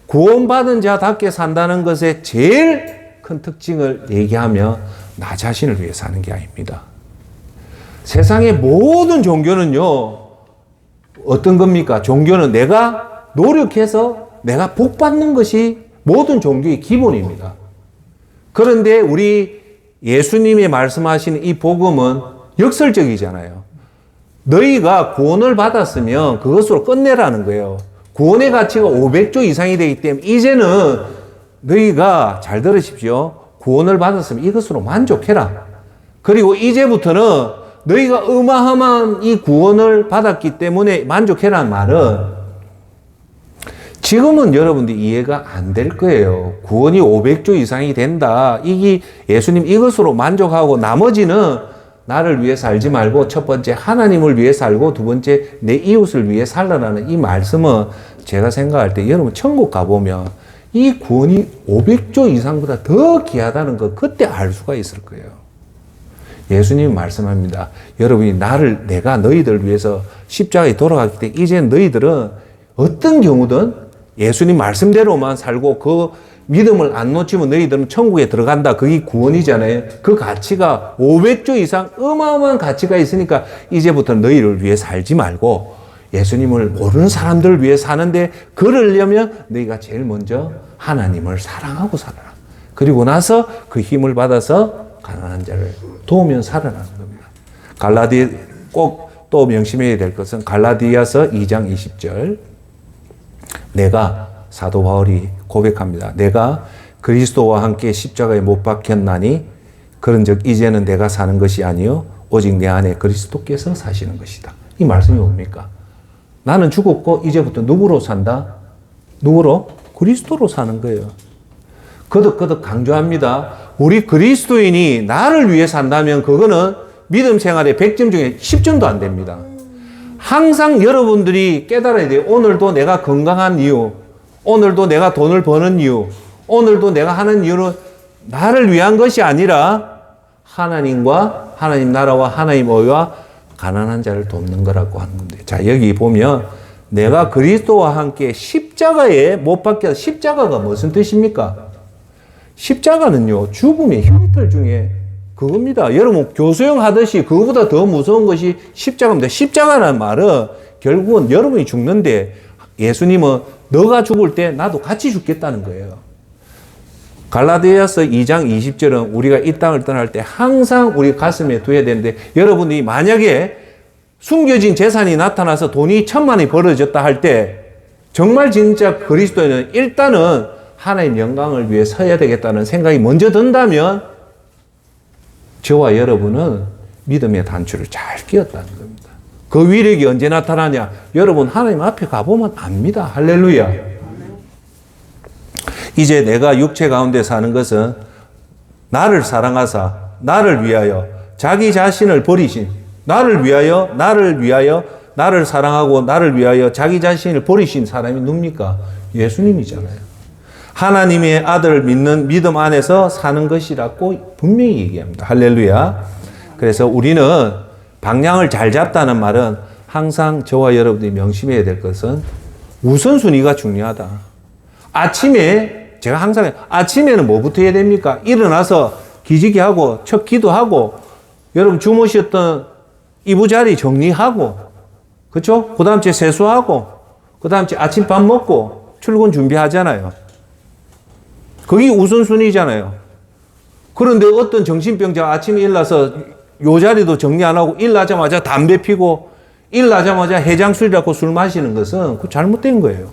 구원받은 자답게 산다는 것의 제일 큰 특징을 얘기하며 나 자신을 위해 사는 게 아닙니다. 세상의 모든 종교는요, 어떤 겁니까? 종교는 내가 노력해서 내가 복 받는 것이 모든 종교의 기본입니다. 그런데 우리 예수님이 말씀하시는 이 복음은 역설적이잖아요. 너희가 구원을 받았으면 그것으로 끝내라는 거예요. 구원의 가치가 500조 이상이 되기 때문에 이제는 너희가 잘 들으십시오. 구원을 받았으면 이것으로 만족해라. 그리고 이제부터는 너희가 어마어마한 이 구원을 받았기 때문에 만족해라는 말은 지금은 여러분들이 이해가 안 될 거예요. 구원이 500조 이상이 된다. 이게 예수님 이것으로 만족하고 나머지는 나를 위해 살지 말고 첫 번째 하나님을 위해 살고 두 번째 내 이웃을 위해 살라라는 이 말씀은 제가 생각할 때 여러분 천국 가보면 이 구원이 500조 이상보다 더 귀하다는 거 그때 알 수가 있을 거예요. 예수님 말씀합니다. 여러분이 내가 너희들을 위해서 십자가에 돌아갔기 때문에 이제 너희들은 어떤 경우든 예수님 말씀대로만 살고 그 믿음을 안 놓치면 너희들은 천국에 들어간다. 그게 구원이잖아요. 그 가치가 500조 이상 어마어마한 가치가 있으니까 이제부터 너희를 위해 살지 말고 예수님을 모르는 사람들을 위해 사는데 그러려면 너희가 제일 먼저 하나님을 사랑하고 살아라. 그리고 나서 그 힘을 받아서 가난한 자를 도우면 살아나는 겁니다. 꼭 또 명심해야 될 것은 갈라디아서 2장 20절. 내가 사도 바울이 고백합니다. 내가 그리스도와 함께 십자가에 못 박혔나니 그런즉 이제는 내가 사는 것이 아니요 오직 내 안에 그리스도께서 사시는 것이다. 이 말씀이 뭡니까? 나는 죽었고 이제부터 누구로 산다? 누구로? 그리스도로 사는 거예요. 거듭거듭 강조합니다. 우리 그리스도인이 나를 위해 산다면 그거는 믿음 생활의 100점 중에 10점도 안 됩니다. 항상 여러분들이 깨달아야 돼요. 오늘도 내가 건강한 이유, 오늘도 내가 돈을 버는 이유, 오늘도 내가 하는 이유는 나를 위한 것이 아니라 하나님과 하나님 나라와 하나님 의와 가난한 자를 돕는 거라고 하는 건데. 자, 여기 보면 내가 그리스도와 함께 십자가에 못 박혀. 십자가가 무슨 뜻입니까? 십자가는요, 죽음의 형틀 중에 그겁니다. 여러분, 교수형 하듯이 그거보다 더 무서운 것이 십자가입니다. 십자가라는 말은 결국은 여러분이 죽는데 예수님은 너가 죽을 때 나도 같이 죽겠다는 거예요. 갈라디아서 2장 20절은 우리가 이 땅을 떠날 때 항상 우리 가슴에 둬야 되는데, 여러분이 만약에 숨겨진 재산이 나타나서 돈이 1,000만이 벌어졌다 할 때 정말 진짜 그리스도인은 일단은 하나님 영광을 위해 서야 되겠다는 생각이 먼저 든다면 저와 여러분은 믿음의 단추를 잘 끼웠다는 겁니다. 그 위력이 언제 나타나냐? 여러분 하나님 앞에 가보면 압니다. 할렐루야. 이제 내가 육체 가운데 사는 것은 나를 사랑하사 나를 위하여 자기 자신을 버리신, 나를 위하여 나를 사랑하고 나를 위하여 자기 자신을 버리신 사람이 누굽니까? 예수님이잖아요. 하나님의 아들을 믿는 믿음 안에서 사는 것이라고 분명히 얘기합니다. 할렐루야. 그래서 우리는 방향을 잘 잡다는 말은 항상 저와 여러분들이 명심해야 될 것은 우선순위가 중요하다. 아침에 제가 항상 아침에는 뭐부터 해야 됩니까? 일어나서 기지개하고 첫 기도하고 여러분 주무셨던 이부자리 정리하고, 그렇죠? 그 다음 주에 세수하고 그 다음 주에 아침밥 먹고 출근 준비하잖아요. 그게 우선순위잖아요. 그런데 어떤 정신병자가 아침에 일어나서 요 자리도 정리 안 하고 일나자마자 담배 피고 일나자마자 해장술이라고 술 마시는 것은 그 잘못된 거예요.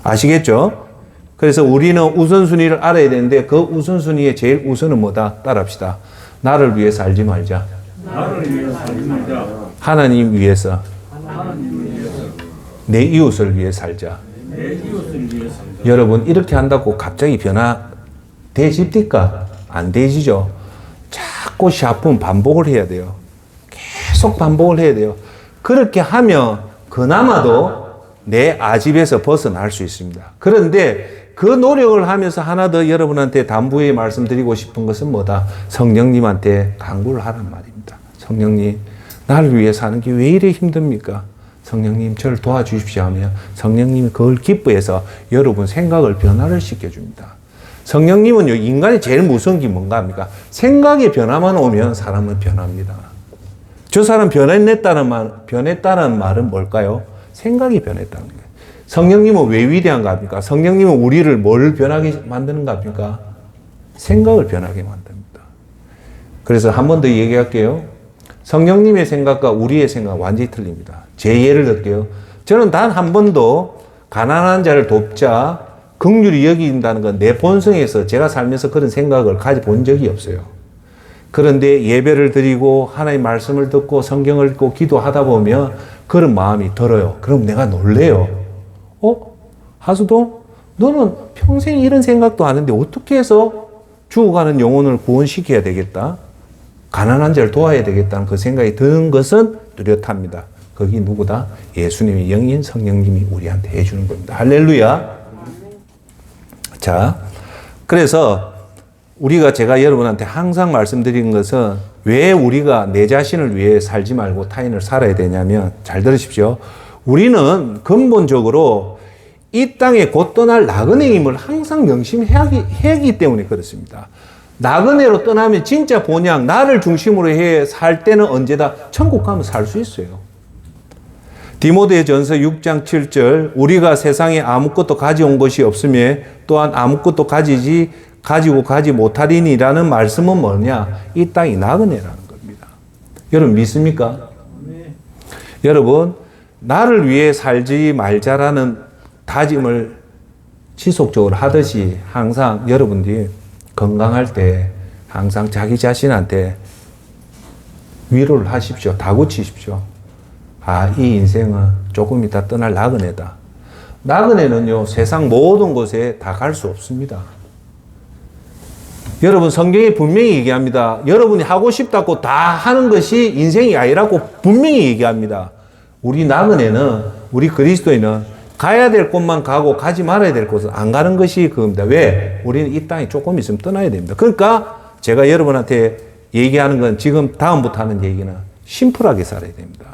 아시겠죠? 그래서 우리는 우선순위를 알아야 되는데 그 우선순위의 제일 우선은 뭐다? 따라합시다. 나를 위해 살지 말자. 나를 위해 살지 말자. 하나님 위해서. 내 이웃을 위해 살자. 내 이웃을 위해 살자. 여러분 이렇게 한다고 갑자기 변화되집니까? 안 되지죠. 자꾸 샤프는 반복을 해야 돼요. 계속 반복을 해야 돼요. 그렇게 하면 그나마도 내 아집에서 벗어날 수 있습니다. 그런데 그 노력을 하면서 하나 더 여러분한테 담부에 말씀드리고 싶은 것은 뭐다? 성령님한테 간구를 하란 말입니다. 성령님, 나를 위해 사는 게 왜 이래 힘듭니까? 성령님, 저를 도와주십시오 하면 성령님이 그걸 기뻐해서 여러분 생각을 변화를 시켜줍니다. 성령님은요, 인간이 제일 무서운 게 뭔가 합니까? 생각의 변화만 오면 사람은 변합니다. 저 사람 변했다는 말은 뭘까요? 생각이 변했다는 거예요. 성령님은 왜 위대한가 합니까? 성령님은 우리를 뭘 변하게 만드는가 합니까? 생각을 변하게 만듭니다. 그래서 한 번 더 얘기할게요. 성령님의 생각과 우리의 생각 완전히 틀립니다. 제 예를 들게요. 저는 단 한 번도 가난한 자를 돕자 긍휼히 여긴다는 건 내 본성에서 제가 살면서 그런 생각을 가져본 적이 없어요. 그런데 예배를 드리고 하나님의 말씀을 듣고 성경을 읽고 기도하다 보면 그런 마음이 들어요. 그럼 내가 놀래요. 하수도? 너는 평생 이런 생각도 안 했는데 어떻게 해서 죽어가는 영혼을 구원시켜야 되겠다? 가난한 자를 도와야 되겠다는 그 생각이 드는 것은 뚜렷합니다. 거기 누구다? 예수님의 영인 성령님이 우리한테 해주는 겁니다. 할렐루야. 자, 그래서 제가 여러분한테 항상 말씀드리는 것은 왜 우리가 내 자신을 위해 살지 말고 타인을 살아야 되냐면, 잘 들으십시오. 우리는 근본적으로 이 땅에 곧 떠날 나그네임을 항상 명심해야 하기 때문에 그렇습니다. 나그네로 떠나면 진짜 본향, 나를 중심으로 해 살 때는 언제다 천국 가면 살 수 있어요. 디모데전서 6장 7절, 우리가 세상에 아무것도 가져온 것이 없으며 또한 아무것도 가지고 가지 못하리니라는 말씀은 뭐냐? 이 땅이 나그네라는 겁니다. 여러분 믿습니까? 네. 여러분, 나를 위해 살지 말자라는 다짐을 지속적으로 하듯이 항상 여러분들이 건강할 때 항상 자기 자신한테 위로를 하십시오. 다구치십시오. 아, 이 인생은 조금 이따 떠날 나그네다. 나그네는요, 세상 모든 곳에 다 갈 수 없습니다. 여러분, 성경에 분명히 얘기합니다. 여러분이 하고 싶다고 다 하는 것이 인생이 아니라고 분명히 얘기합니다. 우리 나그네는, 우리 그리스도인은 가야 될 곳만 가고 가지 말아야 될 곳은 안 가는 것이 그겁니다. 왜? 우리는 이 땅에 조금 있으면 떠나야 됩니다. 그러니까 제가 여러분한테 얘기하는 건 지금 다음부터 하는 얘기는 심플하게 살아야 됩니다.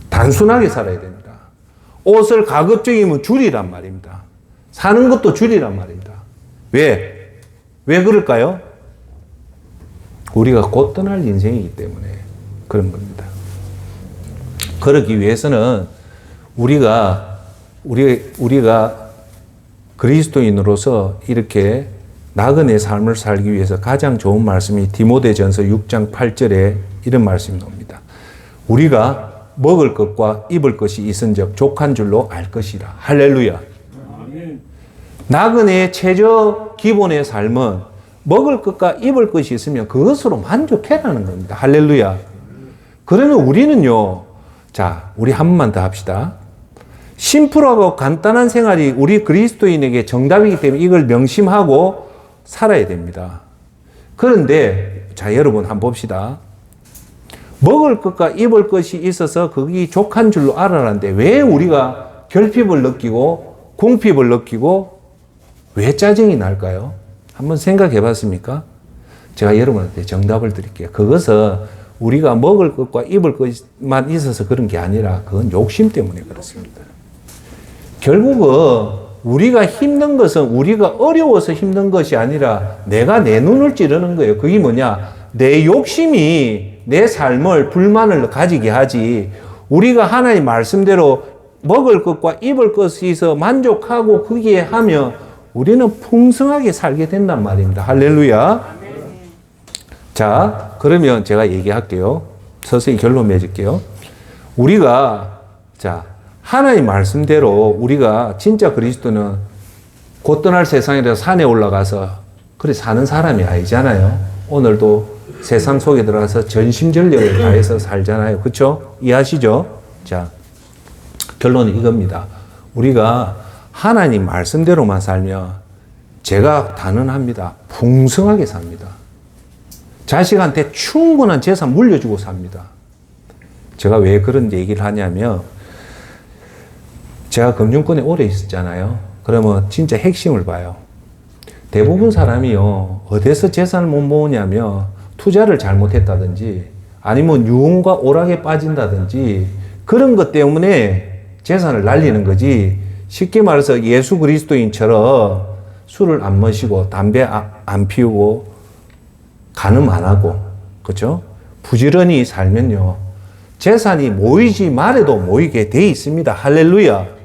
단순하게 살아야 됩니다. 옷을 가급적이면 줄이란 말입니다. 사는 것도 줄이란 말입니다. 왜? 왜 그럴까요? 우리가 곧 떠날 인생이기 때문에 그런 겁니다. 그러기 위해서는 우리가 그리스도인으로서 이렇게 나그네 삶을 살기 위해서 가장 좋은 말씀이 디모데전서 6장 8절에 이런 말씀이 나옵니다. 우리가 먹을 것과 입을 것이 있은즉 족한 줄로 알 것이라. 할렐루야. 아멘. 나그네의 최저 기본의 삶은 먹을 것과 입을 것이 있으면 그것으로 만족해라는 겁니다. 할렐루야. 그러면 우리는요, 자, 우리 한 번만 더 합시다. 심플하고 간단한 생활이 우리 그리스도인에게 정답이기 때문에 이걸 명심하고 살아야 됩니다. 그런데, 자, 여러분 한번 봅시다. 먹을 것과 입을 것이 있어서 그게 족한 줄로 알아라는데 왜 우리가 결핍을 느끼고 궁핍을 느끼고 왜 짜증이 날까요? 한번 생각해 봤습니까? 제가 여러분한테 정답을 드릴게요. 그것은 우리가 먹을 것과 입을 것만 있어서 그런 게 아니라 그건 욕심 때문에 그렇습니다. 결국은 우리가 힘든 것은 우리가 어려워서 힘든 것이 아니라 내가 내 눈을 찌르는 거예요. 그게 뭐냐? 내 욕심이 내 삶을 불만을 가지게 하지. 우리가 하나님 말씀대로 먹을 것과 입을 것이 있어 만족하고 거기에 하면 우리는 풍성하게 살게 된단 말입니다. 할렐루야. 자, 그러면 제가 얘기할게요. 서서히 결론 맺을게요. 우리가, 자, 하나님 말씀대로 우리가 진짜 그리스도는 곧 떠날 세상이라 산에 올라가서 그래 사는 사람이 아니잖아요. 오늘도 세상 속에 들어가서 전심전력을 다해서 살잖아요. 그렇죠? 이해하시죠? 자, 결론은 이겁니다. 우리가 하나님 말씀대로만 살면 제가 단언합니다. 풍성하게 삽니다. 자식한테 충분한 재산 물려주고 삽니다. 제가 왜 그런 얘기를 하냐면 제가 금융권에 오래 있었잖아요. 그러면 진짜 핵심을 봐요. 대부분 사람이요, 어디서 재산을 못 모으냐면 투자를 잘못했다든지 아니면 유흥과 오락에 빠진다든지 그런 것 때문에 재산을 날리는 거지. 쉽게 말해서 예수 그리스도인처럼 술을 안 마시고 담배 안 피우고 간음 안 하고, 그렇죠? 부지런히 살면요, 재산이 모이지 말아도 모이게 돼 있습니다. 할렐루야.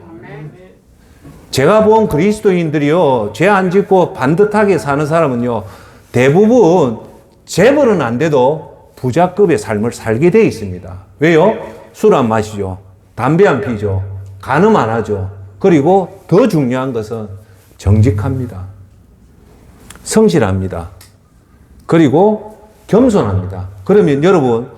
제가 본 그리스도인들이요, 죄 안 짓고 반듯하게 사는 사람은요, 대부분 재벌은 안 돼도 부자급의 삶을 살게 돼 있습니다. 왜요? 술 안 마시죠. 담배 안 피죠. 간음 안 하죠. 그리고 더 중요한 것은 정직합니다. 성실합니다. 그리고 겸손합니다. 그러면 여러분,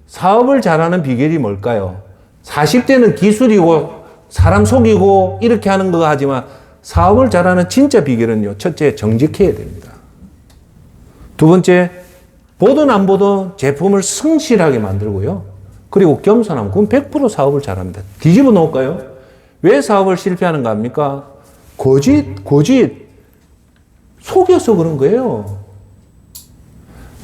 사업을 잘하는 비결이 뭘까요? 40대는 기술이고 사람 속이고 이렇게 하는 거 하지만 사업을 잘하는 진짜 비결은요, 첫째, 정직해야 됩니다. 두 번째, 보든 안 보든 제품을 성실하게 만들고요. 그리고 겸손하면 그건 100% 사업을 잘합니다. 뒤집어 놓을까요? 왜 사업을 실패하는가 합니까? 거짓, 속여서 그런 거예요.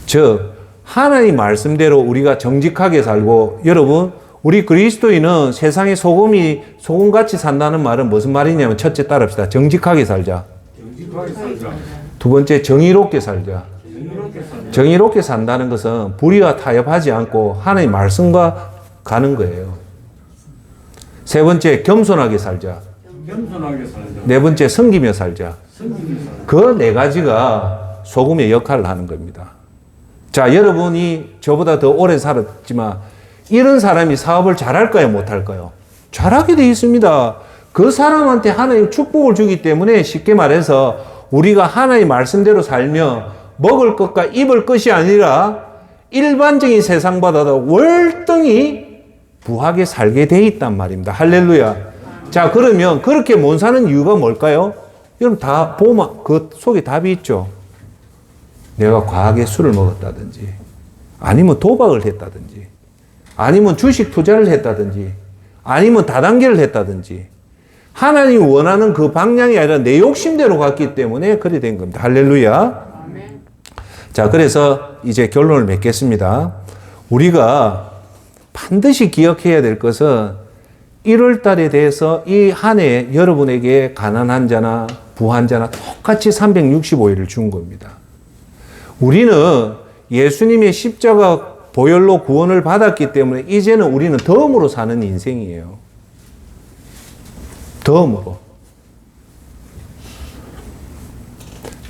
즉, 하나님 말씀대로 우리가 정직하게 살고, 여러분, 우리 그리스도인은 세상의 소금같이 산다는 말은 무슨 말이냐면, 첫째 따릅시다. 정직하게 살자. 정직하게 살자. 두 번째, 정의롭게 살자. 정의롭게 살자. 정의롭게 산다는 것은 불의와 타협하지 않고 하나님 말씀과 가는 거예요. 세 번째, 겸손하게 살자. 겸손하게 살자. 네 번째, 섬기며 살자. 섬기며 살자. 그 네 가지가 소금의 역할을 하는 겁니다. 자, 여러분이 저보다 더 오래 살았지만 이런 사람이 사업을 잘할까요, 못할까요? 잘하게 돼 있습니다. 그 사람한테 하나님 축복을 주기 때문에 쉽게 말해서 우리가 하나님 말씀대로 살면 먹을 것과 입을 것이 아니라 일반적인 세상보다도 월등히 부하게 살게 돼 있단 말입니다. 할렐루야. 자, 그러면 그렇게 못 사는 이유가 뭘까요? 여러분 다 보면 그 속에 답이 있죠. 내가 과하게 술을 먹었다든지, 아니면 도박을 했다든지, 아니면 주식 투자를 했다든지, 아니면 다단계를 했다든지, 하나님이 원하는 그 방향이 아니라 내 욕심대로 갔기 때문에 그래 된 겁니다. 할렐루야. 자, 그래서 이제 결론을 맺겠습니다. 우리가 반드시 기억해야 될 것은 1월 달에 대해서 이 한 해 여러분에게 가난한 자나 부한 자나 똑같이 365일을 준 겁니다. 우리는 예수님의 십자가 보혈로 구원을 받았기 때문에 이제는 우리는 덤으로 사는 인생이에요. 덤으로.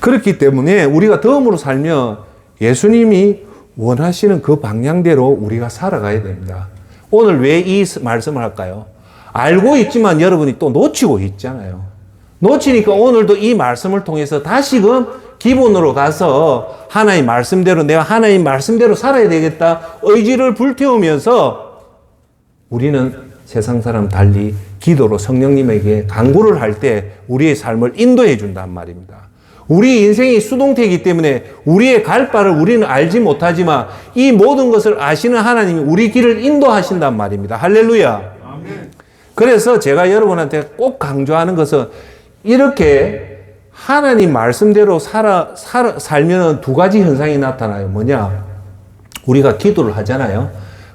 그렇기 때문에 우리가 덤으로 살면 예수님이 원하시는 그 방향대로 우리가 살아가야 됩니다. 오늘 왜 이 말씀을 할까요? 알고 있지만 여러분이 또 놓치고 있잖아요. 놓치니까 오늘도 이 말씀을 통해서 다시금 기본으로 가서 하나님 말씀대로 내가 하나님 말씀대로 살아야 되겠다 의지를 불태우면서 우리는 세상 사람 달리 기도로 성령님에게 간구를 할 때 우리의 삶을 인도해 준단 말입니다. 우리 인생이 수동태이기 때문에 우리의 갈 바를 우리는 알지 못하지만 이 모든 것을 아시는 하나님이 우리 길을 인도하신단 말입니다. 할렐루야. 아멘. 그래서 제가 여러분한테 꼭 강조하는 것은 이렇게 하나님 말씀대로 살면 두 가지 현상이 나타나요. 뭐냐? 우리가 기도를 하잖아요.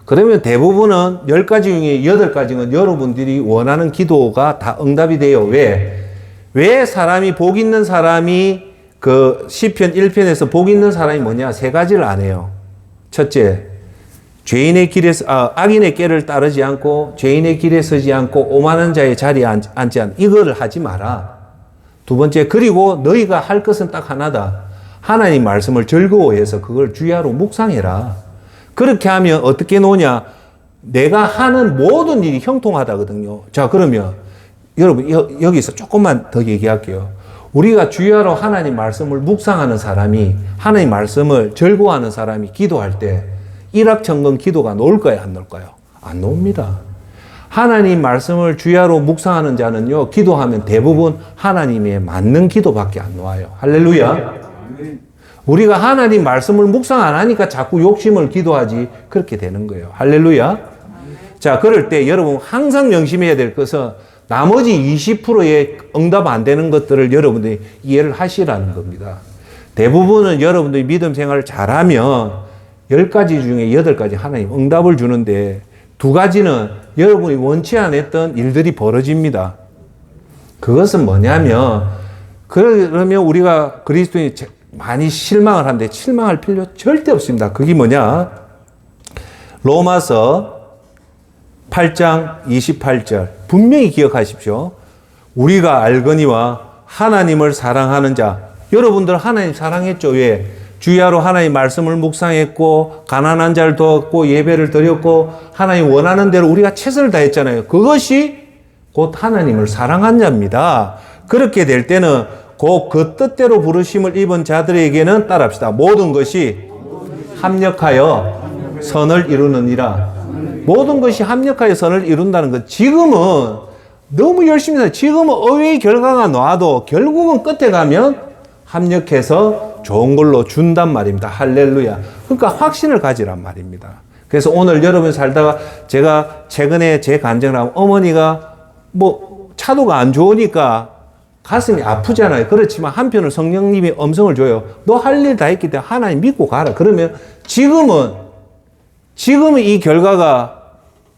그러면 대부분은 10가지 중에 8가지는 여러분들이 원하는 기도가 다 응답이 돼요. 왜 사람이 복 있는 사람이 그 시편 1편에서 복 있는 사람이 뭐냐? 3가지를 안 해요. 첫째, 죄인의 길에서 악인의 꾀를 따르지 않고 죄인의 길에 서지 않고 오만한 자의 자리에 앉지 않. 이거를 하지 마라. 두 번째, 그리고 너희가 할 것은 딱 하나다. 하나님 말씀을 즐거워해서 그걸 주야로 묵상해라. 그렇게 하면 어떻게 노냐? 내가 하는 모든 일이 형통하다거든요. 자, 그러면 여러분 여기서 조금만 더 얘기할게요. 우리가 주야로 하나님 말씀을 묵상하는 사람이 하나님 말씀을 즐거워하는 사람이 기도할 때 일확천금 기도가 나올까요? 안 나올까요? 안 나옵니다. 하나님 말씀을 주야로 묵상하는 자는요, 기도하면 대부분 하나님의 맞는 기도밖에 안 나와요. 할렐루야. 우리가 하나님 말씀을 묵상 안 하니까 자꾸 욕심을 기도하지 그렇게 되는 거예요. 할렐루야. 자, 그럴 때 여러분 항상 명심해야 될 것은 나머지 20%의 응답 안 되는 것들을 여러분들이 이해를 하시라는 겁니다. 대부분은 여러분들이 믿음 생활을 잘하면 10가지 중에 8가지 하나님 응답을 주는데 2가지는 여러분이 원치 않았던 일들이 벌어집니다. 그것은 뭐냐면, 그러면 우리가 그리스도인이 많이 실망을 하는데 실망할 필요 절대 없습니다. 그게 뭐냐? 로마서 8장 28절 분명히 기억하십시오. 우리가 알거니와 하나님을 사랑하는 자. 여러분들 하나님 사랑했죠? 왜? 주야로 하나님 말씀을 묵상했고 가난한 자를 도왔고 예배를 드렸고 하나님 원하는 대로 우리가 최선을 다했잖아요. 그것이 곧 하나님을 사랑한 자입니다. 그렇게 될 때는 곧 그 뜻대로 부르심을 입은 자들에게는 따라합시다. 모든 것이 합력하여 선을 이루느니라. 모든 것이 합력하여 선을 이룬다는 것. 지금은 너무 열심히 해. 지금은 의외의 결과가 나와도 결국은 끝에 가면 합력해서 좋은 걸로 준단 말입니다. 할렐루야. 그러니까 확신을 가지란 말입니다. 그래서 오늘 여러분 살다가 제가 최근에 제 간증을 하면 어머니가 뭐 차도가 안 좋으니까 가슴이 아프잖아요. 그렇지만 한편으로 성령님이 음성을 줘요. 너 할 일 다 했기 때문에 하나님 믿고 가라. 그러면 지금은 이 결과가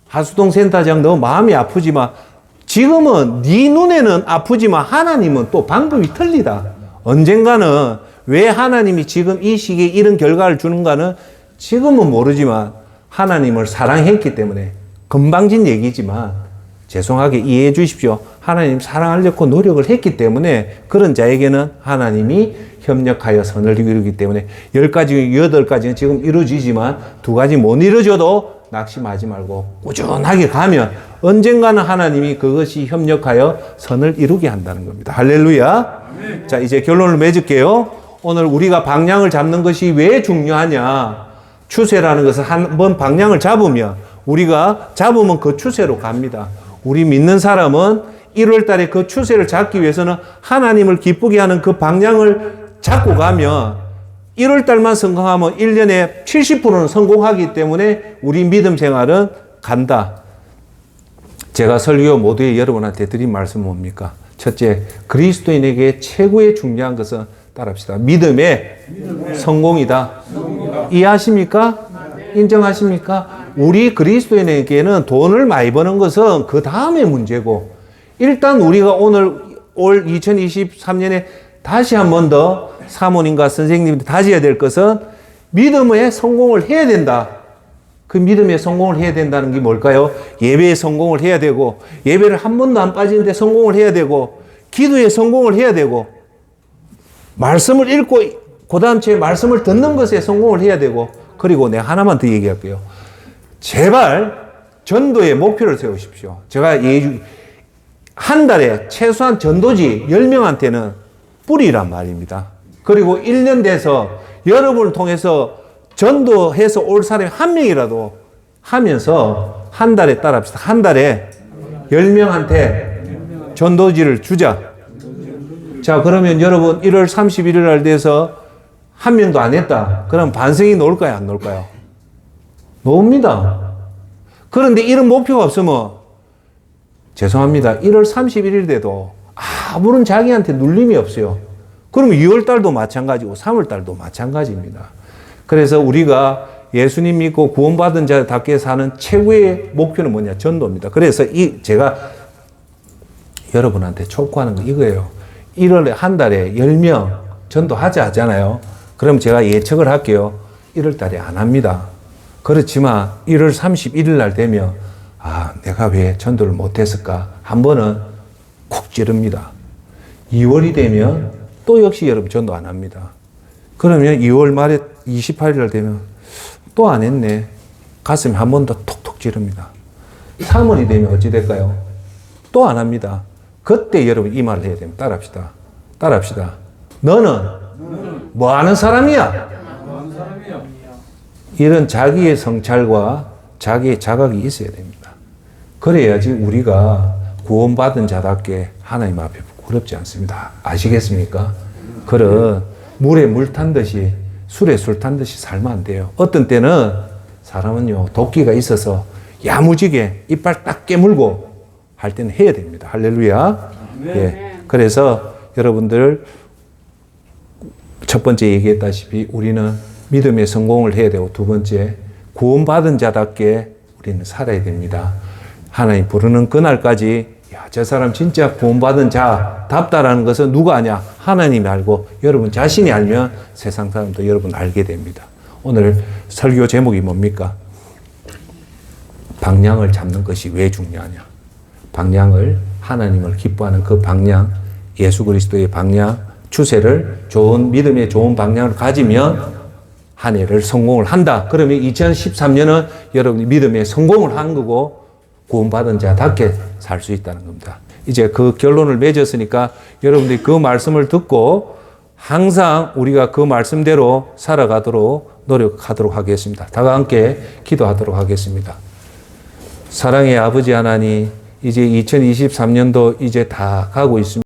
하수동 센터장 너 마음이 아프지만 지금은 네 눈에는 아프지만 하나님은 또 방법이 틀리다. 언젠가는 왜 하나님이 지금 이 시기에 이런 결과를 주는가는 지금은 모르지만 하나님을 사랑했기 때문에 금방진 얘기지만 죄송하게 이해해 주십시오. 하나님 사랑하려고 노력을 했기 때문에 그런 자에게는 하나님이 협력하여 선을 이루기 때문에 10가지, 8가지는 지금 이루어지지만 2가지 못 이루어져도 낙심하지 말고 꾸준하게 가면 언젠가는 하나님이 그것이 협력하여 선을 이루게 한다는 겁니다. 할렐루야. 자, 이제 결론을 맺을게요. 오늘 우리가 방향을 잡는 것이 왜 중요하냐? 추세라는 것은 한번 방향을 잡으면 우리가 잡으면 그 추세로 갑니다. 우리 믿는 사람은 1월 달에 그 추세를 잡기 위해서는 하나님을 기쁘게 하는 그 방향을 잡고 가면 1월 달만 성공하면 1년에 70%는 성공하기 때문에 우리 믿음 생활은 간다. 제가 설교 모두에 여러분한테 드린 말씀은 뭡니까? 첫째, 그리스도인에게 최고의 중요한 것은 따라합시다. 믿음의 성공이다. 이해하십니까? 인정하십니까? 우리 그리스도인에게는 돈을 많이 버는 것은 그 다음의 문제고, 일단 우리가 올 2023년에 다시 한 번 더 사모님과 선생님들 다져야 될 것은 믿음의 성공을 해야 된다. 그 믿음의 성공을 해야 된다는 게 뭘까요? 예배에 성공을 해야 되고, 예배를 한 번도 안 빠지는데 성공을 해야 되고, 기도에 성공을 해야 되고, 말씀을 읽고 그 다음 주에 말씀을 듣는 것에 성공을 해야 되고, 그리고 내가 하나만 더 얘기할게요. 제발 전도의 목표를 세우십시오. 제가 한 달에 최소한 전도지 10명한테는 뿌리란 말입니다. 그리고 1년 돼서 여러분을 통해서 전도해서 올 사람이 한 명이라도 하면서 한 달에 따라합시다. 한 달에 10명한테 전도지를 주자. 자, 그러면 여러분 1월 31일 날 돼서 한 명도 안 했다. 그럼 반성이 나올까요? 안 나올까요? 나옵니다. 그런데 이런 목표가 없으면 죄송합니다. 1월 31일 돼도 아무런 자기한테 눌림이 없어요. 그러면 2월 달도 마찬가지고 3월 달도 마찬가지입니다. 그래서 우리가 예수님 믿고 구원받은 자답게 사는 최고의 목표는 뭐냐? 전도입니다. 그래서 제가 여러분한테 촉구하는 거 이거예요. 1월에 한 달에 10명 전도하자 하잖아요. 그럼 제가 예측을 할게요. 1월 달에 안 합니다. 그렇지만 1월 31일 날 되면 내가 왜 전도를 못했을까? 한 번은 콕 찌릅니다. 2월이 되면 또 역시 여러분 전도 안 합니다. 그러면 2월 말에 28일 날 되면 또 안 했네. 가슴이 한 번 더 톡톡 찌릅니다. 3월이 되면 어찌 될까요? 또 안 합니다. 그때 여러분 이 말을 해야 됩니다. 따라합시다. 너는 뭐 하는 사람이야? 이런 자기의 성찰과 자기의 자각이 있어야 됩니다. 그래야지 우리가 구원받은 자답게 하나님 앞에 부끄럽지 않습니다. 아시겠습니까? 그런 물에 물 탄 듯이 술에 술 탄 듯이 살면 안 돼요. 어떤 때는 사람은요 도끼가 있어서 야무지게 이빨 딱 깨물고 할 때는 해야 됩니다. 할렐루야. 예. 그래서 여러분들 첫 번째 얘기했다시피 우리는 믿음의 성공을 해야 되고, 두 번째 구원받은 자답게 우리는 살아야 됩니다. 하나님 부르는 그날까지 저 사람 진짜 구원받은 자답다라는 것은 누가 아냐? 하나님이 알고 여러분 자신이 알면 세상 사람도 여러분 알게 됩니다. 오늘 설교 제목이 뭡니까? 방향을 잡는 것이 왜 중요하냐? 방향을, 하나님을 기뻐하는 그 방향, 예수 그리스도의 방향, 추세를 좋은 믿음의 좋은 방향을 가지면 한 해를 성공을 한다. 그러면 2013년은 여러분이 믿음의 성공을 한 거고 구원받은 자답게 살 수 있다는 겁니다. 이제 그 결론을 맺었으니까 여러분들이 그 말씀을 듣고 항상 우리가 그 말씀대로 살아가도록 노력하도록 하겠습니다. 다 함께 기도하도록 하겠습니다. 사랑의 아버지 하나님, 이제 2023년도 이제 다 가고 있습니다.